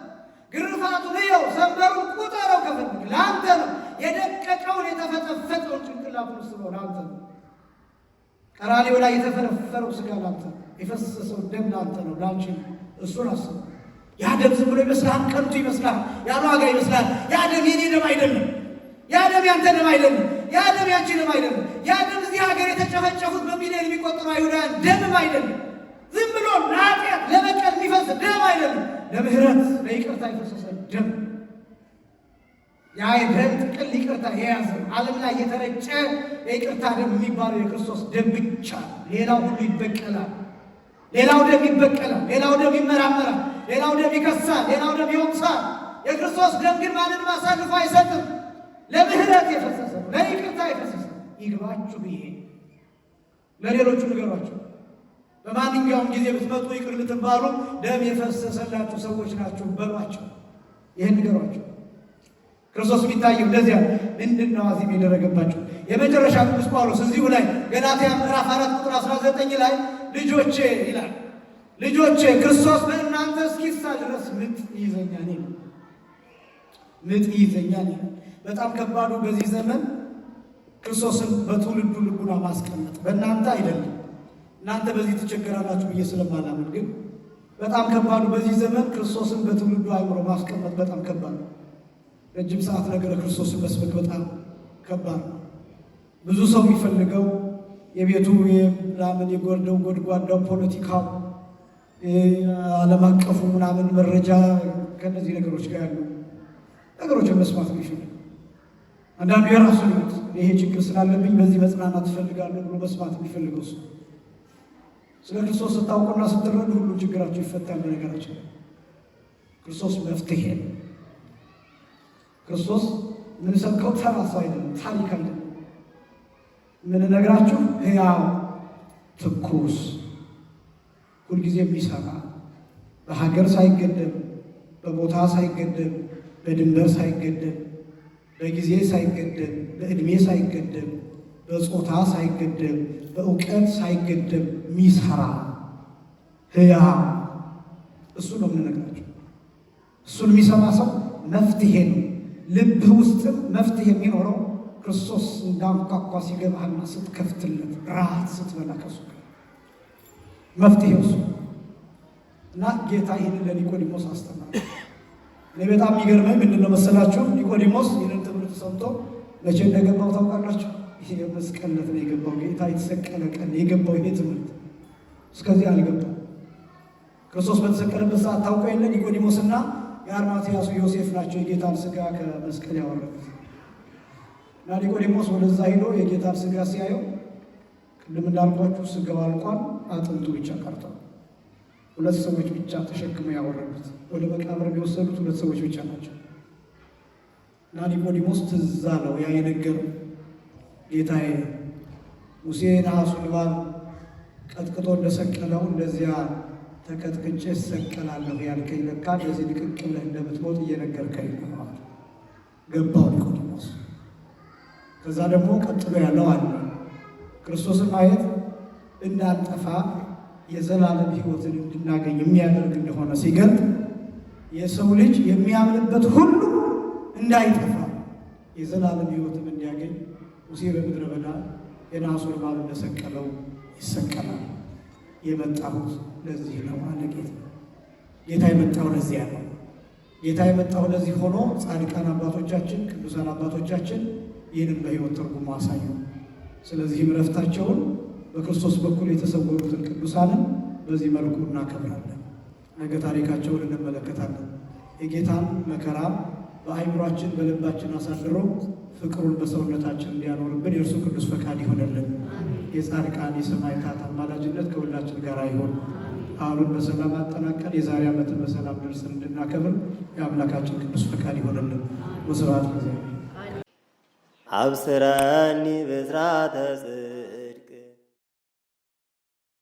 ግርፋቱን እየው፣ ሰንበሩን ቁጠረው ከፈለግ ለአንተ ነው። የደቀቀውን የተፈጠፈጠውን ጭንቅላቱን ስበው ለአንተ ነው። ቀራንዮ ላይ የተፈረፈረው ሥጋ ለአንተ ነው። የፈሰሰው ደም ለአንተ ነው፣ ለአንቺ ነው። እሱን አስበው። ያ ደም ዝም ብሎ ይመስልሃል? ከንቱ ይመስልሃል? ያለ ዋጋ ይመስልሃል? ያ ደም የኔ ደም አይደለም። ያ ደም ያንተ ደም አይደለም። ያ ደም ያንቺ ደም አይደለም። ያ ደም እዚህ ሀገር የተጨፈጨፉት በሚሊዮን የሚቆጠሩ አይሁዳውያን ደምም አይደለም። ዝም ብሎ ለኃጢአት ለበቀል የሚፈስ ደም አይደለም። ለምህረት ለይቅርታ የፈሰሰ ደም። ያ የደም ጥቅል ይቅርታ የያዘ ዓለም ላይ የተረጨ የይቅርታ ደም የሚባለው የክርስቶስ ደም ብቻ። ሌላው ሁሉ ይበቀላል። ሌላው ደም ይበቀላል። ሌላው ደም ይመራመራል። ሌላው ደም ይከሳል። ሌላው ደም ይወቅሳል። የክርስቶስ ደም ግን ማንንም አሳልፎ አይሰጥም። ለምህረት የፈሰሰ ለይቅርታ የፈሰሰ። ይግባችሁ ይሄ። ለሌሎቹ ንገሯቸው። በማንኛውም ጊዜ ብትመጡ ይቅር ልትባሉ ደም የፈሰሰላችሁ ሰዎች ናችሁ በሏቸው። ይህን ንገሯቸው። ክርስቶስ የሚታየው እንደዚያ ምንድን ነው አዚም የደረገባቸው? የመጨረሻ ቅዱስ ጳውሎስ እዚሁ ላይ ገላትያ ምዕራፍ 4 ቁጥር 19 ላይ ልጆቼ ይላል፣ ልጆቼ ክርስቶስ በእናንተ እስኪሳል ድረስ ምጥ ይይዘኛል ይላል። ምጥ ይይዘኛል ይላል። በጣም ከባዱ በዚህ ዘመን ክርስቶስን በትውልዱ ልቡና ማስቀመጥ። በእናንተ አይደለም፣ እናንተ በዚህ ትቸገራላችሁ ብዬ ስለማላምን፣ ግን በጣም ከባዱ በዚህ ዘመን ክርስቶስን በትውልዱ አእምሮ ማስቀመጥ በጣም ከባድ ነው። ረጅም ሰዓት ነገረ ክርስቶስን መስበክ በጣም ከባድ ነው። ብዙ ሰው የሚፈልገው የቤቱ ምናምን የጎርደው ጎድጓዳው ፖለቲካው ዓለም አቀፉ ምናምን መረጃ ከእነዚህ ነገሮች ጋር ያሉ ነገሮችን መስማት የሚፈልግ አንዳንዱ የራሱ ልት ይሄ ችግር ስላለብኝ በዚህ መጽናናት ትፈልጋለሁ ብሎ መስማት የሚፈልገው እሱ። ስለ ክርስቶስ ስታውቁና ስትረዱ ሁሉ ችግራቸው ይፈታል። በነገራችን ክርስቶስ መፍትሄ ነው። ክርስቶስ የምንሰብከው ተራ ሰው አይደለም፣ ታሪክ አይደለም። የምንነግራችሁ ሕያው ትኩስ ሁልጊዜ የሚሰራ በሀገር ሳይገደብ፣ በቦታ ሳይገደብ፣ በድንበር ሳይገደብ፣ በጊዜ ሳይገደብ፣ በዕድሜ ሳይገደብ፣ በጾታ ሳይገደብ፣ በእውቀት ሳይገደብ የሚሰራ ሕያው እሱ ነው የምንነግራችሁ። እሱን የሚሰማ ሰው መፍትሄ ነው። ልብህ ውስጥም መፍትሄ የሚኖረው ክርስቶስ እንዳንኳኳ ሲገባህና ስትከፍትለት ራት ስትበላ ከሱ መፍትሄው እሱ እና ጌታ ይህንን ለኒቆዲሞስ አስተማረ። እኔ በጣም የሚገርመኝ ምንድን ነው መሰላችሁ? ኒቆዲሞስ ይህንን ትምህርት ሰምቶ መቼ እንደገባው ታውቃላችሁ? ይሄ የመስቀል ዕለት ነው የገባው። ጌታ የተሰቀለ ቀን የገባው ይሄ ትምህርት እስከዚህ አልገባም። ክርስቶስ በተሰቀለበት ሰዓት ታውቀው የለ ኒቆዲሞስና የአርማትያሱ ዮሴፍ ናቸው የጌታን ሥጋ ከመስቀል ያወረዱት። እና ኒቆዲሞስ ወደዛ ሂዶ የጌታን ሥጋ ሲያየው ቅድም እንዳልኳችሁ ሥጋው አልቋል፣ አጥንቱ ብቻ ቀርቷል። ሁለት ሰዎች ብቻ ተሸክመው ያወረዱት፣ ወደ መቃብር የወሰዱት ሁለት ሰዎች ብቻ ናቸው። እና ኒቆዲሞስ ትዝ አለው ያ የነገረው ጌታዬ ሙሴ ነሐሱን እባብ ቀጥቅጦ እንደሰቀለው እንደዚያ ተቀጥቅጬ እሰቀላለሁ ያልከኝ ለካ እንደዚህ ልቅቅ ብለህ እንደምትሞት እየነገርከኝ ነው። ገባው ኒቆዲሞስ። ከዛ ደግሞ ቀጥሎ ያለው አለ ክርስቶስን ማየት እንዳንጠፋ የዘላለም ሕይወትን እንድናገኝ የሚያደርግ እንደሆነ ሲገልጥ የሰው ልጅ የሚያምንበት ሁሉ እንዳይጠፋ የዘላለም ሕይወትን እንዲያገኝ ሙሴ በምድረ በዳ የነሐሱን እባብ እንደሰቀለው ይሰቀላል። የመጣሁት ለዚህ ነው አለ ጌታ። ጌታ የመጣው ለዚያ ነው። ጌታ የመጣው ለዚህ ሆኖ ጻድቃን አባቶቻችን ቅዱሳን አባቶቻችን ይህንን በሕይወት ትርጉም አሳዩ። ስለዚህም ዕረፍታቸውን በክርስቶስ በኩል የተሰወሩትን ቅዱሳንን በዚህ መልኩ እናከብራለን። ነገ ታሪካቸውን እንመለከታለን። የጌታን መከራ በአይምሯችን በልባችን አሳድሮ ፍቅሩን በሰውነታችን እንዲያኖርብን የእርሱ ቅዱስ ፈቃድ ይሆንልን። የጻድቃን የሰማዕታት አማላጅነት ከሁላችን ጋር ይሆን። አሁን በሰላም አጠናቀን የዛሬ ዓመትን በሰላም ደርሰን እንድናከብር የአምላካችን ቅዱስ ፈቃድ ይሆንልን። ወስብሐት ለእግዚአብሔር። አብስረኒ ብስራተ